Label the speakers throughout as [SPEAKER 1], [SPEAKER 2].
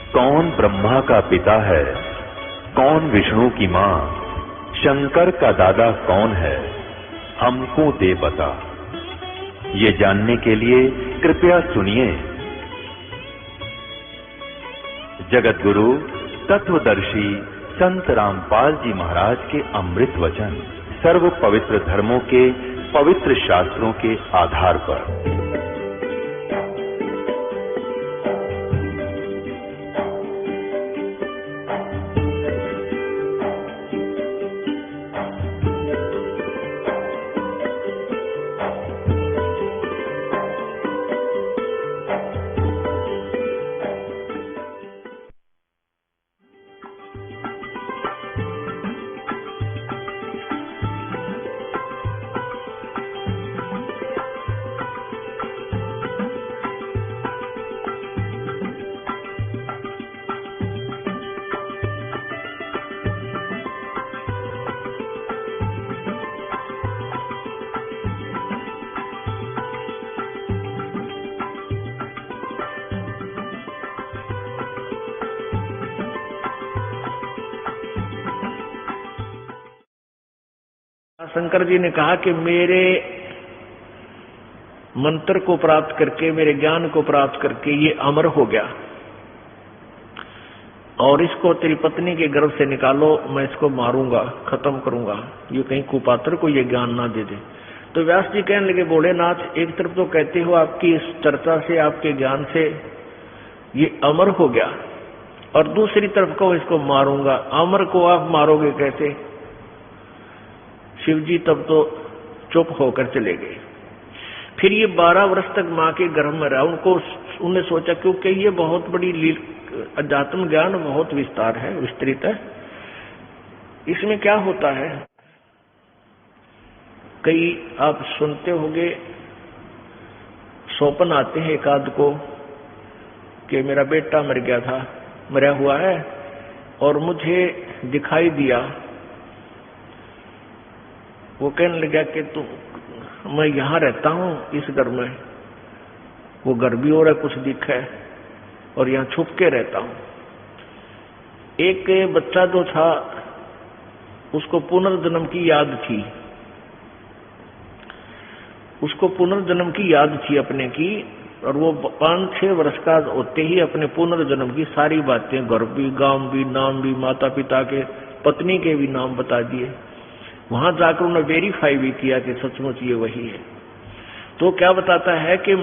[SPEAKER 1] कौन ब्रह्मा का पिता है, कौन विष्णु की मां, शंकर का दादा कौन है, हमको दे बता। ये जानने के लिए कृपया सुनिए जगत गुरु तत्वदर्शी संत रामपाल जी महाराज के अमृत वचन सर्व पवित्र धर्मों के पवित्र शास्त्रों के आधार पर।
[SPEAKER 2] शंकर जी ने कहा कि मेरे मंत्र को प्राप्त करके, मेरे ज्ञान को प्राप्त करके ये अमर हो गया और इसको तेरी पत्नी के गर्भ से निकालो, मैं इसको मारूंगा, खत्म करूंगा, ये कहीं कुपात्र को ये ज्ञान ना दे दे। तो व्यास जी कहने लगे, भोलेनाथ, एक तरफ तो कहते हो आपकी इस चर्चा से, आपके ज्ञान से ये अमर हो गया, और दूसरी तरफ को इसको मारूंगा। अमर को आप मारोगे कैसे? शिव जी तब तो चुप होकर चले गए। फिर ये 12 वर्ष तक मां के गर्भ में रहा। उन्हें सोचा, क्योंकि ये बहुत बड़ी अध्यात्म ज्ञान बहुत विस्तार है, विस्तृत है, इसमें क्या होता है? कई आप सुनते होंगे, स्वप्न आते हैं एकाध को कि मेरा बेटा मर गया था, मरा हुआ है और मुझे दिखाई दिया। वो कहने लगा कि मैं यहां रहता हूं इस घर में, वो घर भी और है, कुछ दिख है, और यहां छुप के रहता हूं। एक बच्चा जो था उसको पुनर्जन्म की याद थी, उसको पुनर्जन्म की याद थी अपने की, और वो 5-6 वर्ष का होते ही अपने पुनर्जन्म की सारी बातें, घर भी, गांव भी, नाम भी, माता पिता के, पत्नी के भी नाम बता दिए। वहां जाकर उन्होंने वेरीफाई भी किया कि सचमुच ये वही है। तो क्या बताता है कि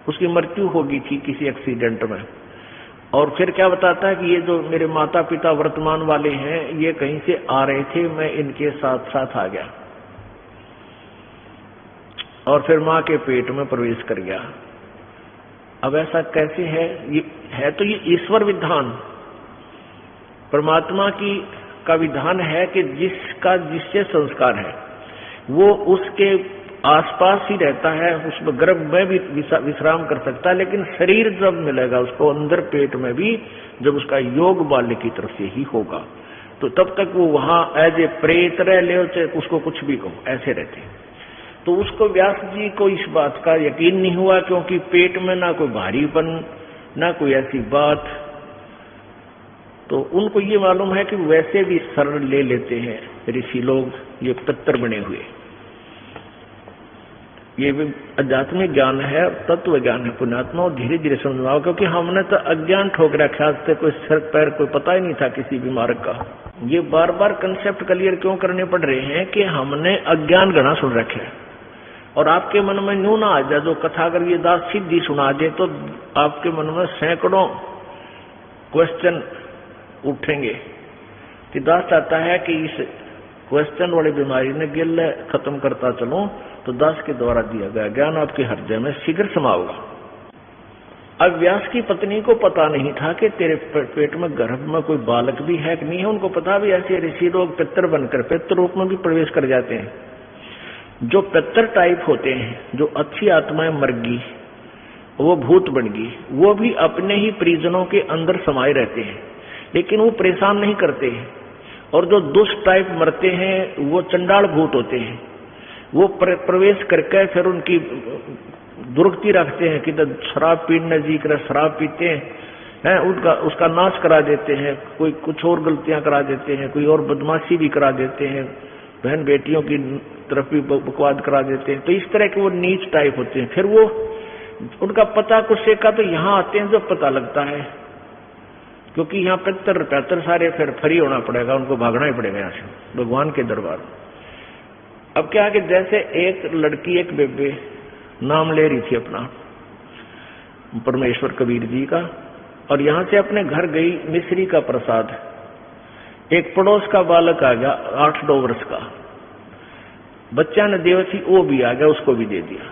[SPEAKER 2] उसकी मृत्यु हो गई थी किसी एक्सीडेंट में, और फिर क्या बताता है कि ये जो मेरे माता पिता वर्तमान वाले हैं, ये कहीं से आ रहे थे, मैं इनके साथ साथ आ गया और फिर मां के पेट में प्रवेश कर गया। अब ऐसा कैसे है? ये है तो ये ईश्वर विधान, परमात्मा का विधान है कि जिससे संस्कार है वो उसके आसपास ही रहता है, उस गर्भ में भी विश्राम कर सकता है, लेकिन शरीर जब मिलेगा उसको अंदर पेट में भी, जब उसका योग बाल्य की तरफ से ही होगा, तो तब तक वो वहां एज ए प्रेत रह ले, चाहे उसको कुछ भी कहो, ऐसे रहते। तो उसको व्यास जी को इस बात का यकीन नहीं हुआ, क्योंकि पेट में ना कोई भारीपन, ना कोई ऐसी बात। तो उनको ये मालूम है कि वैसे भी शरण ले लेते हैं ऋषि लोग, ये पितर बने हुए। ये भी आध्यात्मिक ज्ञान है, तत्व ज्ञान है पुण्यात्मा, और धीरे धीरे समझाओ, क्योंकि हमने तो अज्ञान ठोक रखा, आज से कोई सर पैर कोई पता ही नहीं था किसी भी मार्ग का। ये बार बार कंसेप्ट क्लियर क्यों करने पड़ रहे हैं कि हमने अज्ञान गणा सुन रखे हैं, और आपके मन में न्यू ना आ जाए। जो कथा अगर ये दास सीधी सुना दे तो आपके मन में सैकड़ों क्वेश्चन उठेंगे। कि दास चाहता है कि इस क्वेश्चन वाली बीमारी ने गिल खत्म करता चलूं, तो दास के द्वारा दिया गया ज्ञान आपके हृदय में शीघ्र समाओगा। अब व्यास की पत्नी को पता नहीं था कि तेरे पेट में गर्भ में कोई बालक भी है कि नहीं है। उनको पता भी ऐसे ऋषि लोग पितर बनकर पितर रूप में भी प्रवेश कर जाते हैं। जो पितर टाइप होते हैं, जो अच्छी आत्माएं मर गई, वो भूत बन गई, वो भी अपने ही परिजनों के अंदर समाये रहते हैं, लेकिन वो परेशान नहीं करते हैं। और जो दुष्ट टाइप मरते हैं वो चंडाल भूत होते हैं, वो प्रवेश करके फिर उनकी दुर्गति रखते हैं कि शराब पीने जी कर शराब पीते हैं, है, उसका नाश करा देते हैं, कोई कुछ और गलतियां करा देते हैं, कोई और बदमाशी भी करा देते हैं, बहन बेटियों की तरफ भी बकवाद करा देते हैं। तो इस तरह के वो नीच टाइप होते हैं। फिर वो उनका पता कुछ का तो यहाँ आते हैं जब पता लगता है, क्योंकि यहाँ 75 सारे फिर फ्री होना पड़ेगा, उनको भागना ही पड़ेगा यहाँ से भगवान के दरबार। अब क्या कि जैसे एक लड़की एक बेबे नाम ले रही थी अपना परमेश्वर कबीर जी का, और यहां से अपने घर गई मिश्री का प्रसाद। एक पड़ोस का बालक आ गया 8-9 वर्ष का, बच्चा ने देवसी वो भी आ गया, उसको भी दे दिया।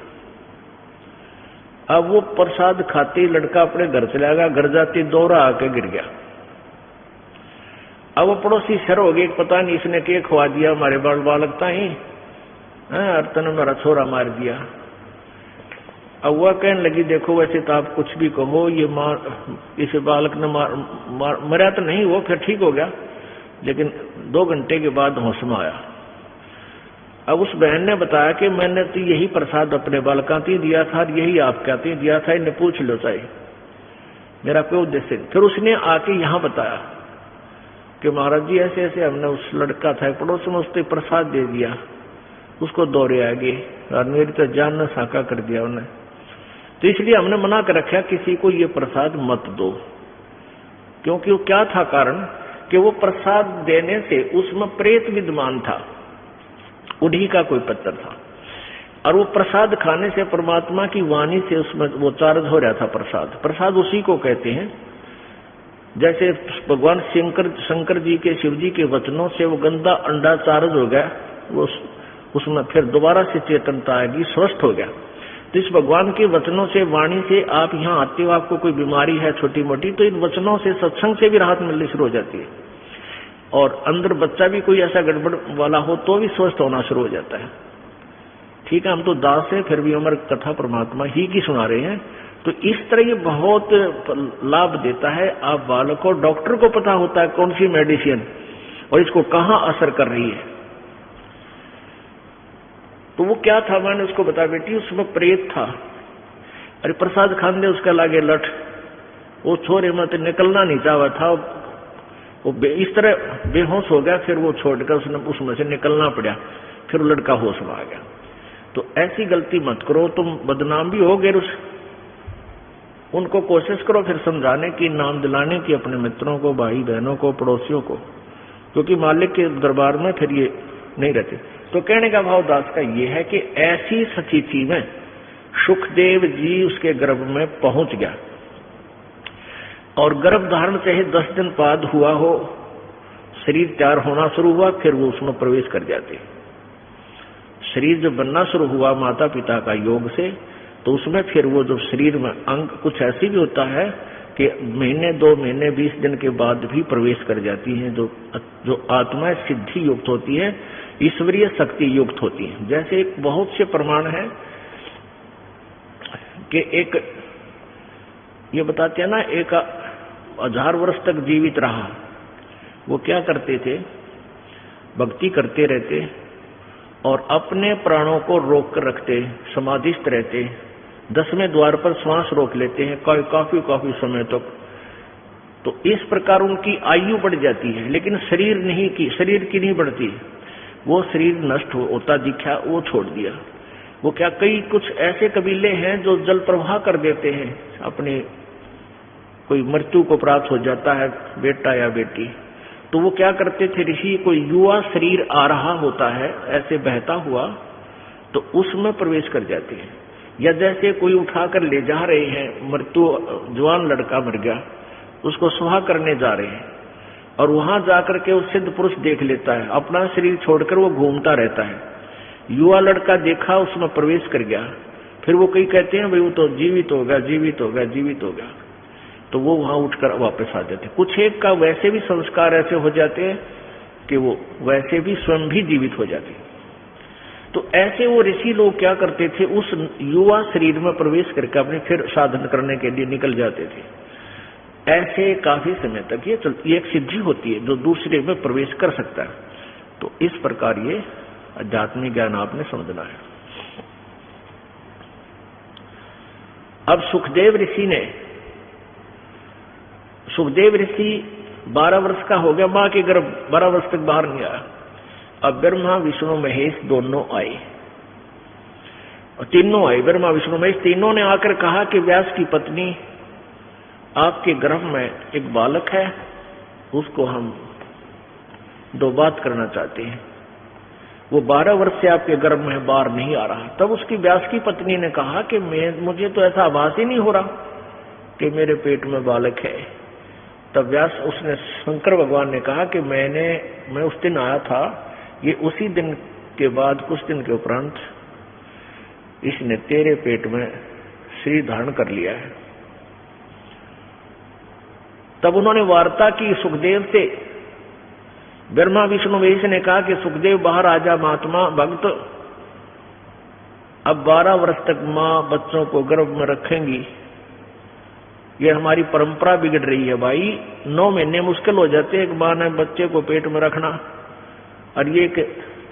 [SPEAKER 2] अब वो प्रसाद खाते ही लड़का अपने घर चला गया, घर जाते दोहरा आके गिर गया। अब वो पड़ोसी शर हो गए, पता नहीं इसने क्या खवा दिया हमारे बालक ही, अर्तन मेरा छोरा मार दिया। अब वह कहने लगी देखो वैसे तो आप कुछ भी कहो, ये इस बालक ने मरा तो नहीं, वो फिर ठीक हो गया, लेकिन 2 घंटे के बाद होश में आया। अब उस बहन ने बताया कि मैंने तो यही प्रसाद अपने बालका ही दिया था, यही आप कहते दिया था, इन्हें पूछ लो चाहिए मेरा कोई उद्देश्य। फिर उसने आके यहाँ बताया कि महाराज जी ऐसे ऐसे हमने उस लड़का था पड़ोस में, उसने प्रसाद दे दिया, उसको दौरे आ गए और मेरी तो जान न साका कर दिया उन्हें। तो इसलिए हमने मना कर रखा किसी को ये प्रसाद मत दो, क्योंकि वो क्या था कारण कि वो प्रसाद देने से उसमें प्रेत विद्यमान था, उन्हीं का कोई पत्थर था, और वो प्रसाद खाने से परमात्मा की वाणी से उसमें वो चार्ज हो रहा था। प्रसाद उसी को कहते हैं, जैसे भगवान शंकर जी के शिव जी के वचनों से वो गंदा अंडा चार्ज हो गया, वो उसमें फिर दोबारा से चेतनता आएगी, स्वस्थ हो गया। तो इस भगवान के वचनों से वाणी से आप यहाँ आते हो, आपको कोई बीमारी है छोटी मोटी, तो इन वचनों से सत्संग से भी राहत मिलनी शुरू हो जाती है, और अंदर बच्चा भी कोई ऐसा गड़बड़ वाला हो तो भी स्वस्थ होना शुरू हो जाता है। ठीक है, हम तो दास है, फिर भी हमारी कथा परमात्मा ही की सुना रहे हैं। तो इस तरह ये बहुत लाभ देता है। आप बालक को, डॉक्टर को पता होता है कौन सी मेडिसिन और इसको कहाँ असर कर रही है। तो वो क्या था, मैंने उसको बताया बेटी उसमें प्रेत था, अरे प्रसाद खान दे उसका लागे लठ, वो छोरे में तो निकलना नहीं चाहा था, वो इस तरह बेहोश हो गया, फिर वो छोड़कर उसने उसमें से निकलना पड़ा, फिर लड़का होश में आ गया। तो ऐसी गलती मत करो, तुम बदनाम भी होगे, उनको कोशिश करो फिर समझाने की, नाम दिलाने की अपने मित्रों को, भाई बहनों को, पड़ोसियों को, क्योंकि मालिक के दरबार में फिर ये नहीं रहते। तो कहने का भाव दास का ये है कि ऐसी स्थिति में सुखदेव जी उसके गर्भ में पहुंच गया, और गर्भ धारण चाहे 10 दिन बाद हुआ हो, शरीर तैयार होना शुरू हुआ, फिर वो उसमें प्रवेश कर जाते। शरीर जब बनना शुरू हुआ माता पिता का योग से, तो उसमें फिर वो जो शरीर में अंग कुछ ऐसी भी होता है कि महीने 2 महीने 20 दिन के बाद भी प्रवेश कर जाती हैं, जो आत्मा सिद्धि युक्त होती है, ईश्वरीय शक्ति युक्त होती है। जैसे एक बहुत से प्रमाण है कि एक ये बताते हैं ना, एक 1000 वर्ष तक जीवित रहा, वो क्या करते थे, भक्ति करते रहते और अपने प्राणों को रोक कर रखते, समाधिस्थ रहते, 10वें द्वार पर श्वास रोक लेते हैं काफी समय तक। तो इस प्रकार उनकी आयु बढ़ जाती है, लेकिन शरीर की नहीं बढ़ती। वो शरीर नष्ट होता दिखा, वो छोड़ दिया। वो क्या, कई कुछ ऐसे कबीले हैं जो जल प्रवाह कर देते हैं, अपने कोई मृत्यु को प्राप्त हो जाता है बेटा या बेटी, तो वो क्या करते थे ऋषि, कोई युवा शरीर आ रहा होता है ऐसे बहता हुआ, तो उसमें प्रवेश कर जाते हैं। या जैसे कोई उठाकर ले जा रहे हैं, मृत्यु जवान लड़का मर गया, उसको सुहा करने जा रहे हैं, और वहां जाकर के वो सिद्ध पुरुष देख लेता है, अपना शरीर छोड़कर वो घूमता रहता है। युवा लड़का देखा, उसमें प्रवेश कर गया, फिर वो कई कहते हैं भाई वो तो जीवित हो गया, तो वो वहां उठकर वापस आ जाते। कुछ एक का वैसे भी संस्कार ऐसे हो जाते हैं कि वो वैसे भी स्वयं भी जीवित हो जाते। तो ऐसे वो ऋषि लोग क्या करते थे, उस युवा शरीर में प्रवेश करके अपने फिर साधन करने के लिए निकल जाते थे। ऐसे काफी समय तक ये चलती, एक सिद्धि होती है जो दूसरे में प्रवेश कर सकता है। तो इस प्रकार ये आध्यात्मिक ज्ञान आपने समझना है। अब सुखदेव ऋषि ने सुखदेव ऋषि 12 वर्ष का हो गया, माँ के गर्भ 12 वर्ष तक बाहर नहीं आया। अब ब्रह्मा विष्णु महेश दोनों आए, और तीनों आए, ब्रह्मा विष्णु महेश तीनों ने आकर कहा कि व्यास की पत्नी आपके गर्भ में एक बालक है, उसको हम 2 बात करना चाहते हैं। वो 12 वर्ष से आपके गर्भ में बाहर नहीं आ रहा। तब उसकी व्यास की पत्नी ने कहा कि मुझे तो ऐसा आभास ही नहीं हो रहा कि मेरे पेट में बालक है। तब व्यास उसने शंकर भगवान ने कहा कि मैं उस दिन आया था, ये उसी दिन के बाद कुछ दिन के उपरांत इसने तेरे पेट में शरीर धारण कर लिया है। तब उन्होंने वार्ता की सुखदेव से। ब्रह्मा विष्णु महेश ने कहा कि सुखदेव बाहर आजा महात्मा भक्त, अब 12 वर्ष तक माँ बच्चों को गर्भ में रखेंगी, ये हमारी परंपरा बिगड़ रही है भाई। 9 महीने मुश्किल हो जाते हैं एक माँ ने बच्चे को पेट में रखना, और ये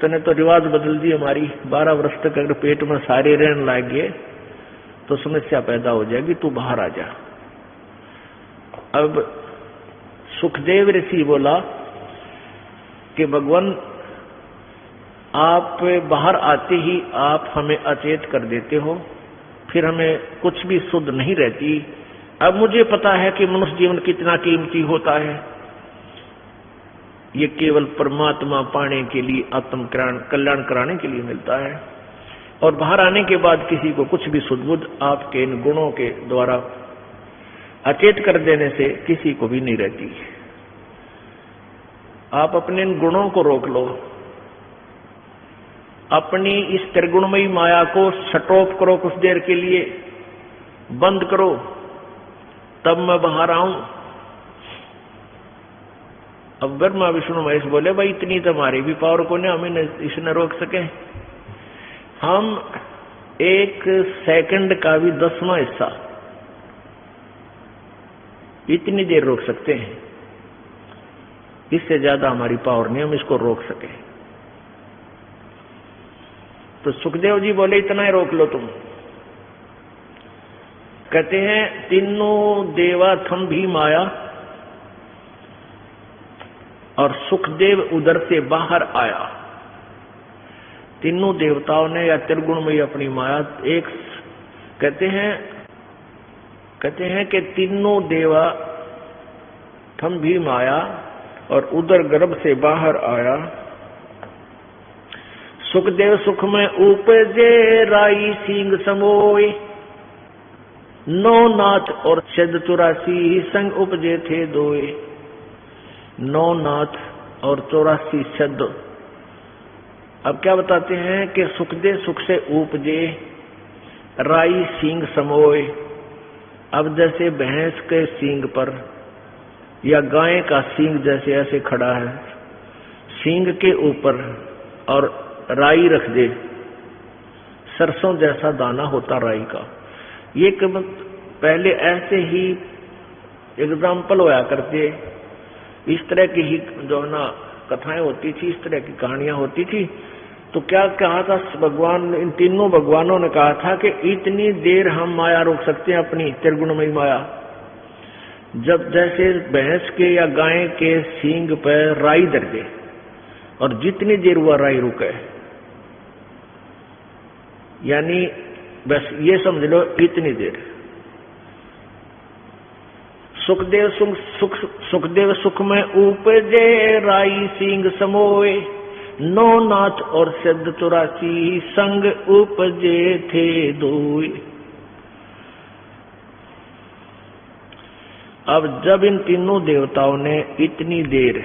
[SPEAKER 2] तने तो रिवाज बदल दी हमारी। 12 वर्ष तक अगर पेट में सारे रहने लग गए तो समस्या पैदा हो जाएगी, तू बाहर आ जा। अब सुखदेव ऋषि बोला कि भगवान आप बाहर आते ही आप हमें अचेत कर देते हो, फिर हमें कुछ भी शुद्ध नहीं रहती। अब मुझे पता है कि मनुष्य जीवन कितना कीमती होता है, ये केवल परमात्मा पाने के लिए, आत्म कल्याण कराने के लिए मिलता है, और बाहर आने के बाद किसी को कुछ भी शुद्ध बुद्ध आपके इन गुणों के द्वारा अचेत कर देने से किसी को भी नहीं रहती। आप अपने इन गुणों को रोक लो, अपनी इस त्रिगुणमयी माया को शट ऑफ करो, कुछ देर के लिए बंद करो, तब मैं बाहर आऊं। अब ब्रह्मा विष्णु महेश बोले भाई इतनी तो हमारी भी पावर को नहीं, हमें इसने रोक सके। हम 1 सेकंड का भी 10वां हिस्सा इतनी देर रोक सकते हैं, इससे ज्यादा हमारी पावर नहीं हम इसको रोक सके। तो सुखदेव जी बोले इतना ही रोक लो तुम। कहते हैं तीनों देवा थम भी माया, और सुखदेव उधर से बाहर आया। तीनों देवताओं ने या त्रिगुणमयी अपनी माया एक कहते हैं कि तीनों देवा थम भी माया, और उधर गर्भ से बाहर आया। सुखदेव सुख में उपजे राई सिंह समोय, 9 नाथ और शद 84 संग उपजे थे दोए। 9 नाथ और 84 शब्द। अब क्या बताते हैं कि सुखदेव सुख से उपजे राई सींग समोय। अब जैसे भैंस के सींग पर या गाय का सींग जैसे ऐसे खड़ा है, सींग के ऊपर और राई रख दे, सरसों जैसा दाना होता राई का। ये पहले ऐसे ही एग्जाम्पल होया करते, इस तरह की ही जो है ना कथाएं होती थी, इस तरह की कहानियां होती थी। तो क्या कहा था भगवान, इन तीनों भगवानों ने कहा था कि इतनी देर हम माया रोक सकते हैं, अपनी त्रिगुणमयी माया, जब जैसे भैंस के या गाय के सींग पर राई दर दे, और जितनी देर हुआ राई रुके, यानी बस ये समझ लो इतनी देर। सुखदेव सुख में उपजे राई सिंह समोए, 9 नाथ और शद 84 संग उपजे थे दोए। अब जब इन तीनों देवताओं ने इतनी देर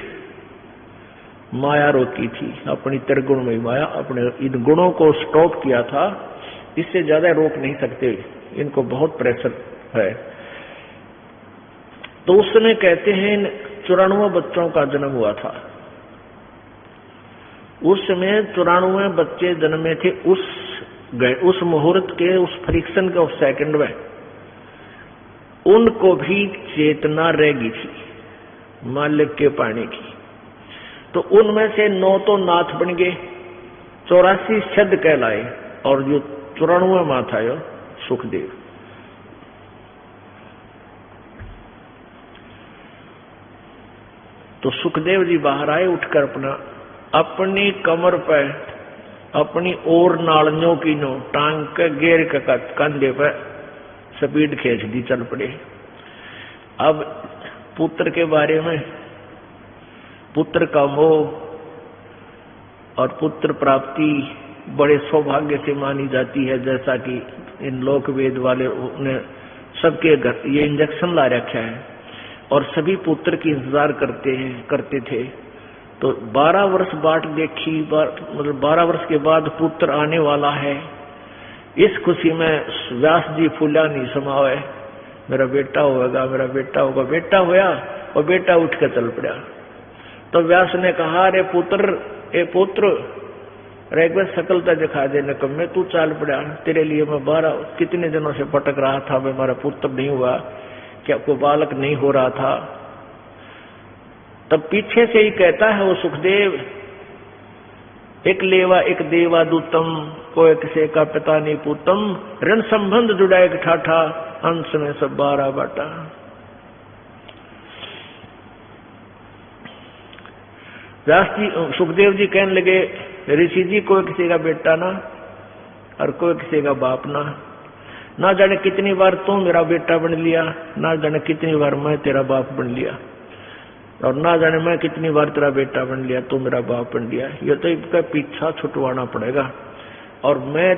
[SPEAKER 2] माया रोकी थी, अपनी त्रिगुणमयी माया, अपने इन गुणों को स्टॉप किया था, इससे ज्यादा रोक नहीं सकते, इनको बहुत प्रेशर है। तो उस समय कहते हैं 94 बच्चों का जन्म हुआ था। उस समय 94 बच्चे जन्मे थे। उस मुहूर्त के, उस फ्रिक्शन के, उस सेकंड में उनको भी चेतना रह गई थी मालिक के पाने की। तो उनमें से 9 तो नाथ बन गए, 84 शब्द कहलाए, और जो 94 माथा है सुखदेव। तो सुखदेव जी बाहर आए, उठकर अपनी कमर पे अपनी और नालियों की नो टांग के गेर के कंधे पे स्पीड खींच दी, चल पड़े। अब पुत्र के बारे में, पुत्र का मोह और पुत्र प्राप्ति बड़े सौभाग्य से मानी जाती है, जैसा कि इन लोक वेद वाले ने सबके घर ये इंजेक्शन ला रखा है और सभी पुत्र की इंतजार करते थे। तो 12 वर्ष बाट देखी, मतलब 12 वर्ष के बाद पुत्र आने वाला है। इस खुशी में व्यास जी फूला नहीं समावे, मेरा बेटा होगा, मेरा बेटा होगा। बेटा होया और बेटा उठ कर चल पड़ा। तो व्यास ने कहा, अरे पुत्र, ए पुत्र, एक बार सकलता दिखा दे नकम्मे, तू चाल पड़ा। तेरे लिए मैं 12 कितने दिनों से भटक रहा था, मैं मेरा पुत्र नहीं हुआ, क्या कोई बालक नहीं हो रहा था। तब पीछे से ही कहता है वो सुखदेव, एक लेवा एक देवा दूतम, कोई किसे का पिता नहीं पूतम, ऋण संबंध जुड़ा एक ठाठा, अंश में सब 12 बाटा। व्यास जी, सुखदेव जी कहने लगे, ऋषि जी, कोई किसी का बेटा ना और कोई किसी का बाप ना जाने कितनी बार तू मेरा बेटा बन लिया, ना जाने कितनी बार मैं तेरा बाप बन लिया, और ना जाने मैं कितनी बार तेरा बेटा बन लिया, तू मेरा बाप बन लिया। ये तो इसका पीछा छुटवाना पड़ेगा और मैं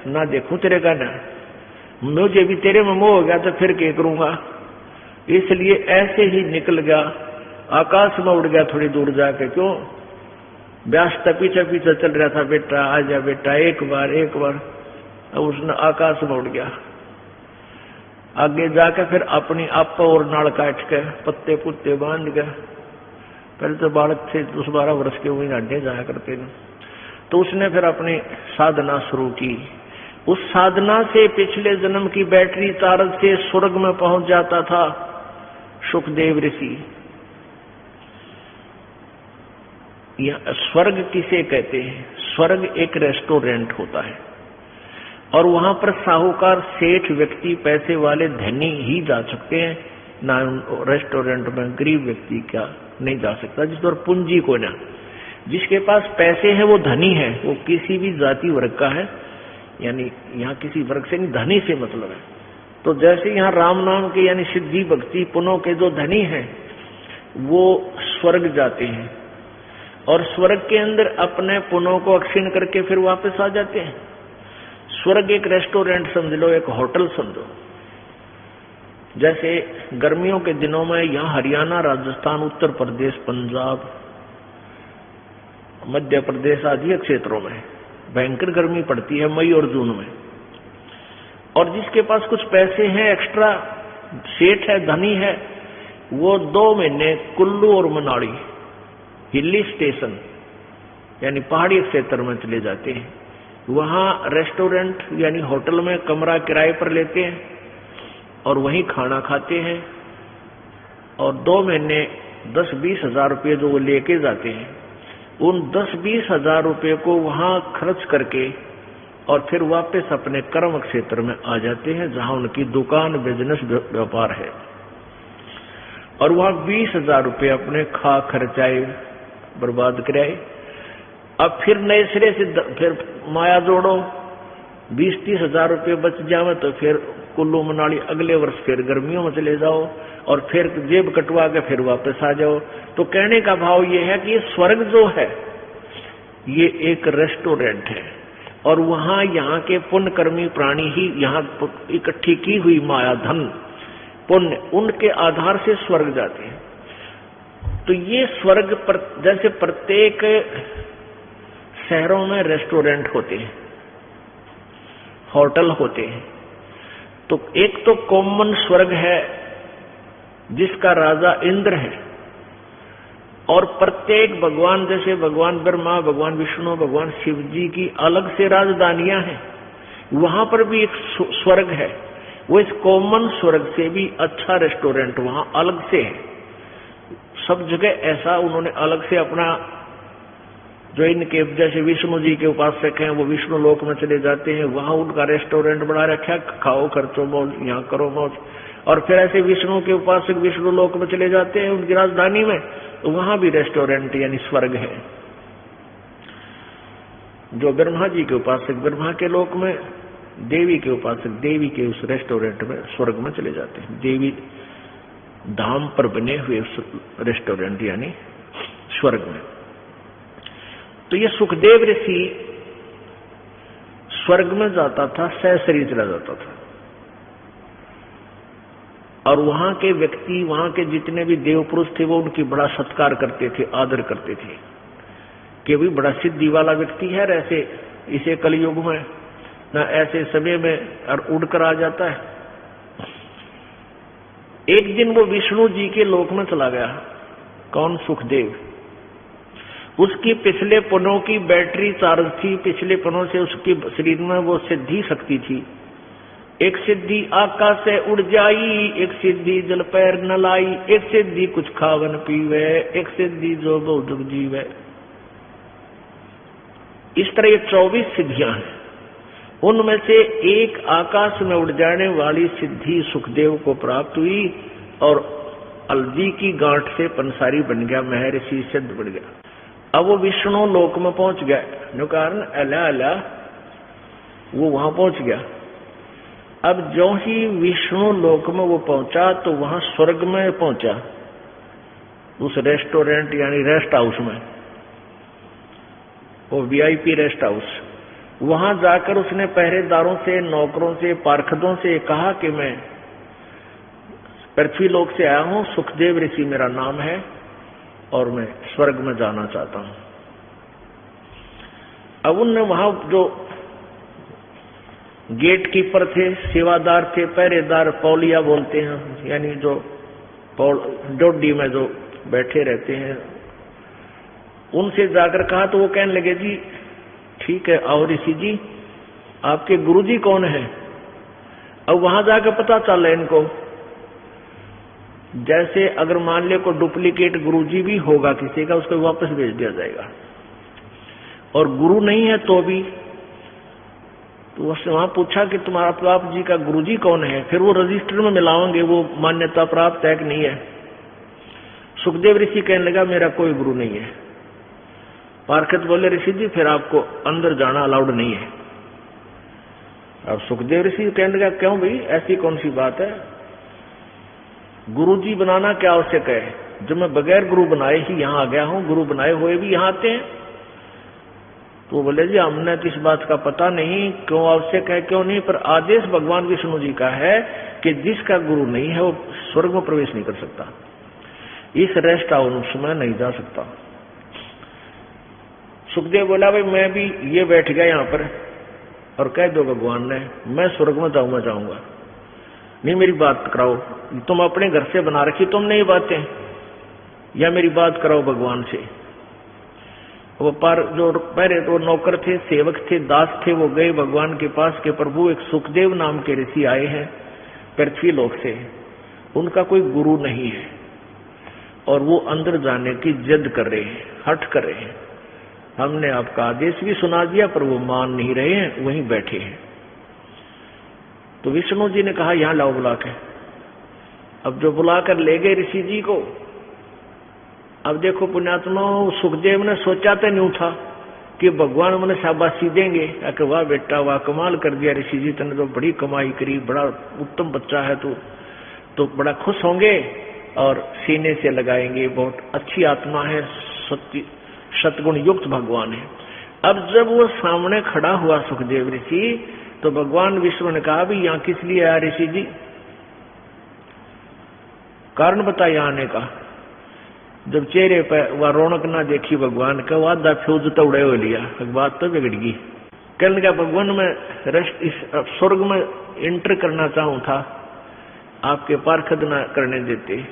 [SPEAKER 2] ना देखूं तेरे का, ना मुझे भी तेरे में मोह हो गया तो फिर क्या करूंगा। इसलिए ऐसे ही निकल गया, आकाश में उड़ गया थोड़ी दूर जाके। क्यों? व्यास पीछे पीछे चल रहा था, बेटा आजा बेटा, एक बार। अब उसने आकाश में उड़ गया। आगे जाकर फिर अपनी आप और नाड़ काट के पत्ते पुत्ते बांध के, पहले तो बालक थे 12 वर्ष के, वही नाड्डे जाया करते थे। तो उसने फिर अपनी साधना शुरू की। उस साधना से पिछले जन्म की बैटरी चार्ज से स्वर्ग में पहुंच जाता था सुखदेव ऋषि। स्वर्ग किसे कहते हैं? स्वर्ग एक रेस्टोरेंट होता है और वहां पर साहूकार, सेठ व्यक्ति, पैसे वाले, धनी ही जा सकते हैं, ना रेस्टोरेंट में गरीब व्यक्ति क्या नहीं जा सकता। जिस पर पूंजी को ना, जिसके पास पैसे हैं वो धनी है, वो किसी भी जाति वर्ग का है, यानी यहाँ किसी वर्ग से नहीं, धनी से मतलब है। तो जैसे यहाँ राम नाम के यानी सिद्धि भक्ति पुनों के जो धनी हैं वो स्वर्ग जाते हैं और स्वर्ग के अंदर अपने पुनों को अक्षीण करके फिर वापस आ जाते हैं। स्वर्ग एक रेस्टोरेंट समझ लो, एक होटल समझो। जैसे गर्मियों के दिनों में यहाँ हरियाणा, राजस्थान, उत्तर प्रदेश, पंजाब, मध्य प्रदेश आदि क्षेत्रों में भयंकर गर्मी पड़ती है मई और जून में। और जिसके पास कुछ पैसे हैं, एक्स्ट्रा सेठ है, धनी है, वो 2 महीने कुल्लू और मनाली हिली स्टेशन यानी पहाड़ी क्षेत्र में चले जाते हैं। वहां रेस्टोरेंट यानी होटल में कमरा किराए पर लेते हैं और वहीं खाना खाते हैं और 2 महीने 10-20 हजार रुपये जो वो लेके जाते हैं, उन 10-20 हजार रुपये को वहां खर्च करके और फिर वापस अपने कर्म क्षेत्र में आ जाते हैं जहां उनकी दुकान, बिजनेस, व्यापार है। और वहां 20 हजार रुपये अपने खा खर्चाए बर्बाद कराए। अब फिर नए सिरे से फिर माया जोड़ो, 20-30 हजार रुपये बच जावे तो फिर कुल्लू मनाली अगले वर्ष फिर गर्मियों में चले जाओ और फिर जेब कटवा के फिर वापस आ जाओ। तो कहने का भाव ये है कि स्वर्ग जो है ये एक रेस्टोरेंट है और वहां यहाँ के पुण्यकर्मी प्राणी ही यहाँ इकट्ठी की हुई माया, धन, पुण्य, उनके आधार से स्वर्ग जाते हैं। तो ये स्वर्ग पर जैसे प्रत्येक शहरों में रेस्टोरेंट होते हैं, होटल होते हैं, तो एक तो कॉमन स्वर्ग है जिसका राजा इंद्र है और प्रत्येक भगवान, जैसे भगवान ब्रह्मा, भगवान विष्णु, भगवान शिव जी की अलग से राजधानियां हैं, वहां पर भी एक स्वर्ग है। वो इस कॉमन स्वर्ग से भी अच्छा रेस्टोरेंट वहां अलग से है। सब जगह ऐसा उन्होंने अलग से अपना, जो इनके जैसे विष्णु जी के उपासक हैं वो विष्णु लोक में चले जाते हैं, वहां उनका रेस्टोरेंट बना रखा, खाओ खर्चो मौज, यहाँ करो मौज। और फिर ऐसे विष्णु के उपासक विष्णु लोक में चले जाते हैं उनकी राजधानी में, तो वहां भी रेस्टोरेंट यानी स्वर्ग है। जो ब्रह्मा जी के उपासक ब्रह्मा के लोक में, देवी के उपासक देवी के उस रेस्टोरेंट में स्वर्ग में चले जाते हैं, देवी धाम पर बने हुए उस रेस्टोरेंट यानी स्वर्ग में। तो ये सुखदेव ऋषि स्वर्ग में जाता था, सहशरीर चला जाता था, और वहां के व्यक्ति, वहां के जितने भी देव पुरुष थे वो उनकी बड़ा सत्कार करते थे, आदर करते थे कि भी बड़ा सिद्धि वाला व्यक्ति है, ऐसे इसे कलयुग में ना ऐसे समय में और उड़कर आ जाता है। एक दिन वो विष्णु जी के लोक में चला गया। कौन? सुखदेव। उसकी पिछले पनों की बैटरी चार्ज थी, पिछले पनों से उसके शरीर में वो सिद्धि शक्ति थी। एक सिद्धि आकाश से उड़ जाई, एक सिद्धि जल पैर न लाई, एक सिद्धि कुछ खावन पीवे, एक सिद्धि जो बहु जीवे। इस तरह ये 24 सिद्धियां हैं। उनमें से एक आकाश में उड़ जाने वाली सिद्धि सुखदेव को प्राप्त हुई और अलजी की गांठ से पंसारी बन गया, महर्षि सिद्ध बन गया। अब वो विष्णु लोक में पहुंच गया, जो कारण अला अला वो वहां पहुंच गया। अब जो ही विष्णु लोक में वो पहुंचा तो वहां स्वर्ग में पहुंचा, उस रेस्टोरेंट यानी रेस्ट हाउस में, वो वीआईपी रेस्ट हाउस। वहां जाकर उसने पहरेदारों से, नौकरों से, पार्षदों से कहा कि मैं पृथ्वी लोक से आया हूं, सुखदेव ऋषि मेरा नाम है और मैं स्वर्ग में जाना चाहता हूं। अब उनने वहां जो गेट कीपर थे, सेवादार थे, पहरेदार, पौलिया बोलते हैं, यानी जो डोडी में जो बैठे रहते हैं, उनसे जाकर कहा तो वो कहने लगे जी ठीक है, आओ ऋषि जी, आपके गुरुजी कौन है? अब वहां जाकर पता चला इनको, जैसे अगर मान ले को डुप्लीकेट गुरुजी भी होगा किसी का, उसको वापस भेज दिया जाएगा, और गुरु नहीं है तो भी। तो उसने वहां पूछा कि तुम्हारा आप जी का गुरुजी कौन है, फिर वो रजिस्टर में मिलाओगे वो मान्यता प्राप्त है कि नहीं है। सुखदेव ऋषि कहने लगा मेरा कोई गुरु नहीं है। पार्षद बोले ऋषि जी फिर आपको अंदर जाना अलाउड नहीं है। अब सुखदेव ऋषि कहने लगा क्यों भाई, ऐसी कौन सी बात है, गुरुजी बनाना क्या आवश्यक है, जो मैं बगैर गुरु बनाए ही यहाँ आ गया हूँ, गुरु बनाए हुए भी यहाँ आते हैं। तो बोले जी हमने तो इस बात का पता नहीं क्यों आवश्यक है क्यों नहीं, पर आदेश भगवान विष्णु जी का है कि जिसका गुरु नहीं है वो स्वर्ग में प्रवेश नहीं कर सकता, इस रेस्ट हाउस में नहीं जा सकता। सुखदेव बोला भाई मैं भी ये बैठ गया यहाँ पर और कह दो भगवान ने मैं स्वर्ग में जाऊंगा, नहीं मेरी बात कराओ, तुम अपने घर से बना रखी तुमने ये बातें, या मेरी बात कराओ भगवान से। वो पर जो पहले तो नौकर थे, सेवक थे, दास थे, वो गए भगवान के पास के प्रभु एक सुखदेव नाम के ऋषि आए हैं पृथ्वी लोक से, उनका कोई गुरु नहीं है और वो अंदर जाने की जिद कर रहे हैं, हठ कर रहे हैं। हमने आपका आदेश भी सुना दिया पर वो मान नहीं रहे हैं, वहीं बैठे हैं। तो विष्णु जी ने कहा यहां लाओ बुला के। अब जो बुलाकर ले गए ऋषि जी को, अब देखो पुण्यात्मा, सुखदेव ने सोचा तो नहीं था कि भगवान मैंने शाबाशी देंगे, कि वाह बेटा वाह कमाल कर दिया ऋषि जी, तने तो बड़ी कमाई करी, बड़ा उत्तम बच्चा है तो बड़ा खुश होंगे और सीने से लगाएंगे, बहुत अच्छी आत्मा है, सतगुण युक्त भगवान है। अब जब वो सामने खड़ा हुआ सुखदेव ऋषि, तो भगवान विष्णु ने कहा भी यहाँ किस लिए आया ऋषि जी, कारण बताया आने का। जब चेहरे पर वह रौनक ना देखी भगवान का, वह आधा फ्यूज तो उड़े हो लिया, बात तो बिगड़ गई। कहने लगा भगवान मैं इस स्वर्ग में एंटर करना चाहूं था, आपके पार्षद ना करने देते।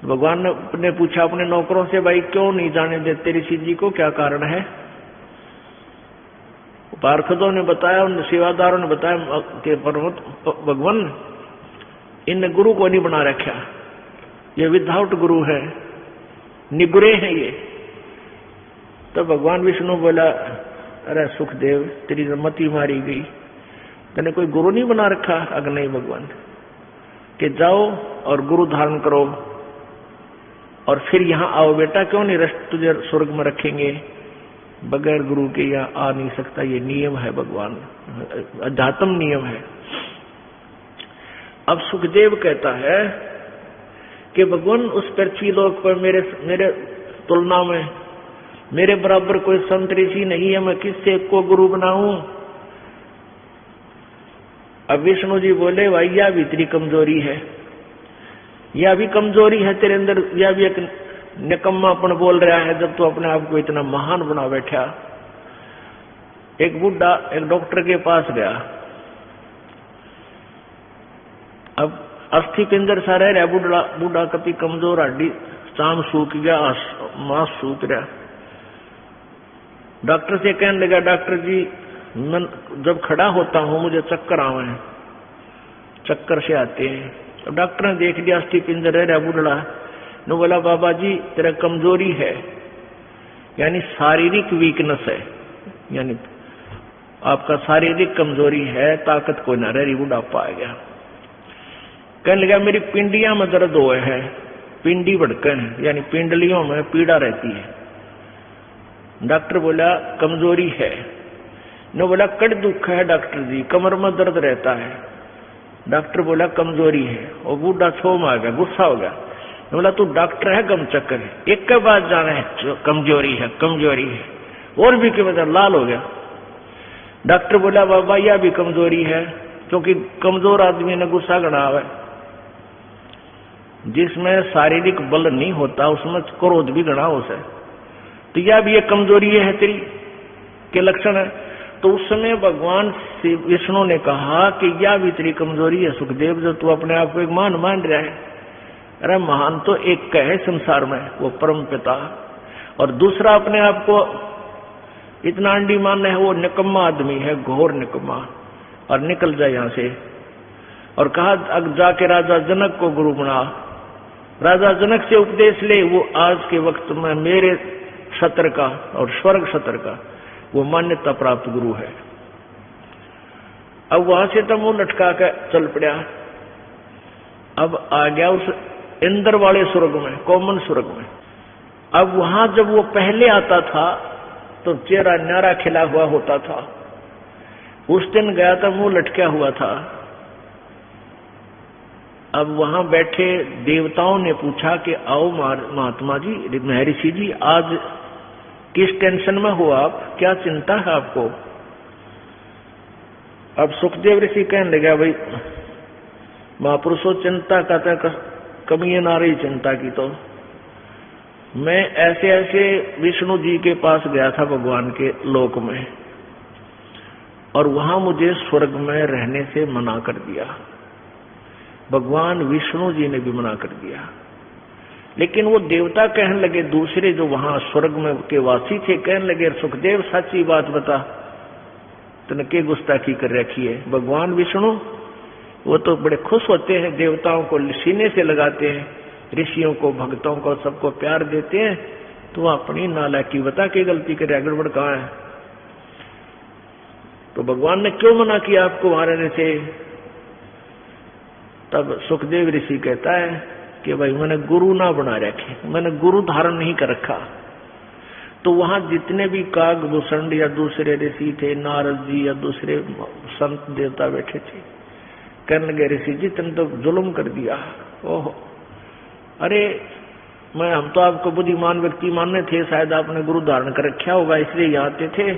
[SPEAKER 2] भगवान ने पूछा अपने नौकरों से भाई क्यों नहीं जाने देते ऋषि जी को, क्या कारण है? पार्षदों ने बताया, उन सेवादारों ने बताया कि भगवान इन गुरु को नहीं बना रखा, ये विदाउट गुरु है, निगुरे हैं ये। तो भगवान विष्णु बोला अरे सुखदेव तेरी मति मारी गई, तेने कोई गुरु नहीं बना रखा? अगर नहीं भगवान, कि जाओ और गुरु धारण करो, और फिर यहाँ आओ बेटा, क्यों नहीं तुझे स्वर्ग में रखेंगे, बगैर गुरु के यहाँ आ नहीं सकता, ये नियम है भगवान, अध्यात्म नियम है। अब सुखदेव कहता है कि भगवान उस पृथ्वी लोक पर मेरे तुलना में मेरे बराबर कोई संत ऋषि नहीं है, मैं किससे को गुरु बनाऊं। अब विष्णु जी बोले भाई यह भी तेरी कमजोरी है, यह भी कमजोरी है तेरे अंदर, यह भी एक निकम्मापन बोल रहा है जब तू अपने आप को इतना महान बना बैठा। एक बुढ़ा एक डॉक्टर के पास गया, अब अस्थि पिंजर सा रह रहा, बुढ़ा कभी कमजोर, हड्डी चाम सूख गया, मांस सूख रहा। डॉक्टर से कहने लगा, डॉक्टर जी मैं जब खड़ा होता हूं मुझे चक्कर आवे हैं, चक्कर से आते हैं। अब डॉक्टर ने देख लिया अस्थि पिंजर रह रहा बुढ़ा, ने बोला बाबा जी तेरा कमजोरी है, यानी शारीरिक वीकनेस है, यानी आपका शारीरिक कमजोरी है, ताकत कोई ना रही, बुढ़ापा आ गया। कहने लगा मेरी पिंडियां में दर्द हुए है, पिंडी भड़के हैं, यानी पिंडलियों में पीड़ा रहती है। डॉक्टर बोला कमजोरी है। ने बोला कड़ दुख है डॉक्टर जी, कमर में दर्द रहता है। डॉक्टर बोला कमजोरी है। और बूढ़ा छो में आ गया, गुस्सा हो गया। बोला तू डॉक्टर है गम चक्कर, एक के बाद जाना है कमजोरी है कमजोरी है, और भी के बता लाल हो गया। डॉक्टर बोला बाबा यह भी कमजोरी है, क्योंकि कमजोर आदमी ने गुस्सा गड़ा है, जिसमें शारीरिक बल नहीं होता उसमें क्रोध भी गड़ा उसे, तो यह भी एक कमजोरी है तेरी के लक्षण है। तो उस समय भगवान विष्णु ने कहा कि यह भी तेरी कमजोरी है सुखदेव, जो तू अपने आप को एक महान मान रहा है। अरे महान तो एक का है संसार में, वो परम पिता, और दूसरा अपने आप को इतना अंडी मान है, वो निकम्मा आदमी है, घोर निकम्मा, और निकल जाए यहां से। और कहा अब जाके राजा जनक को गुरु बना, राजा जनक से उपदेश ले, वो आज के वक्त में मेरे क्षत्र का और स्वर्ग क्षत्र का वो मान्यता प्राप्त गुरु है। अब वहां से तो मुंह लटका कर चल पड़ा, अब आ गया उस इंद्र वाले स्वर्ग में, कॉमन स्वर्ग में। अब वहां जब वो पहले आता था तो चेहरा न्यारा खिला हुआ होता था, उस दिन गया था मुंह लटका हुआ था। अब वहां बैठे देवताओं ने पूछा कि आओ महात्मा जी, महर्षि जी, आज किस टेंशन में हो आप, क्या चिंता है आपको। अब सुखदेव ऋषि कहने लगा भाई महापुरुषों चिंता का कमी ना रही चिंता की, तो मैं ऐसे ऐसे विष्णु जी के पास गया था भगवान के लोक में, और वहां मुझे स्वर्ग में रहने से मना कर दिया, भगवान विष्णु जी ने भी मना कर दिया। लेकिन वो देवता कहने लगे, दूसरे जो वहां स्वर्ग में के वासी थे, कहने लगे सुखदेव सच्ची बात बता, तूने के गुस्ताखी कर रखी है। भगवान विष्णु वो तो बड़े खुश होते हैं, देवताओं को सीने से लगाते हैं, ऋषियों को भक्तों को सबको प्यार देते हैं, तो अपनी नालायकी बता के गलती करे, गड़बड़ कहाँ है। तो भगवान ने क्यों मना किया आपको वहां रहने से। तब सुखदेव ऋषि कहता है कि भाई मैंने गुरु ना बना रखे, मैंने गुरु धारण नहीं कर रखा। तो वहां जितने भी कागभूषण या दूसरे ऋषि थे, नारद जी या दूसरे संत देवता बैठे थे, कहने लगे ऋषि जी तुमने तो जुल्म कर दिया। ओहो, अरे हम तो आपको बुद्धिमान व्यक्ति मानने थे, शायद आपने गुरु धारण कर रखा होगा इसलिए यहाँ आते थे,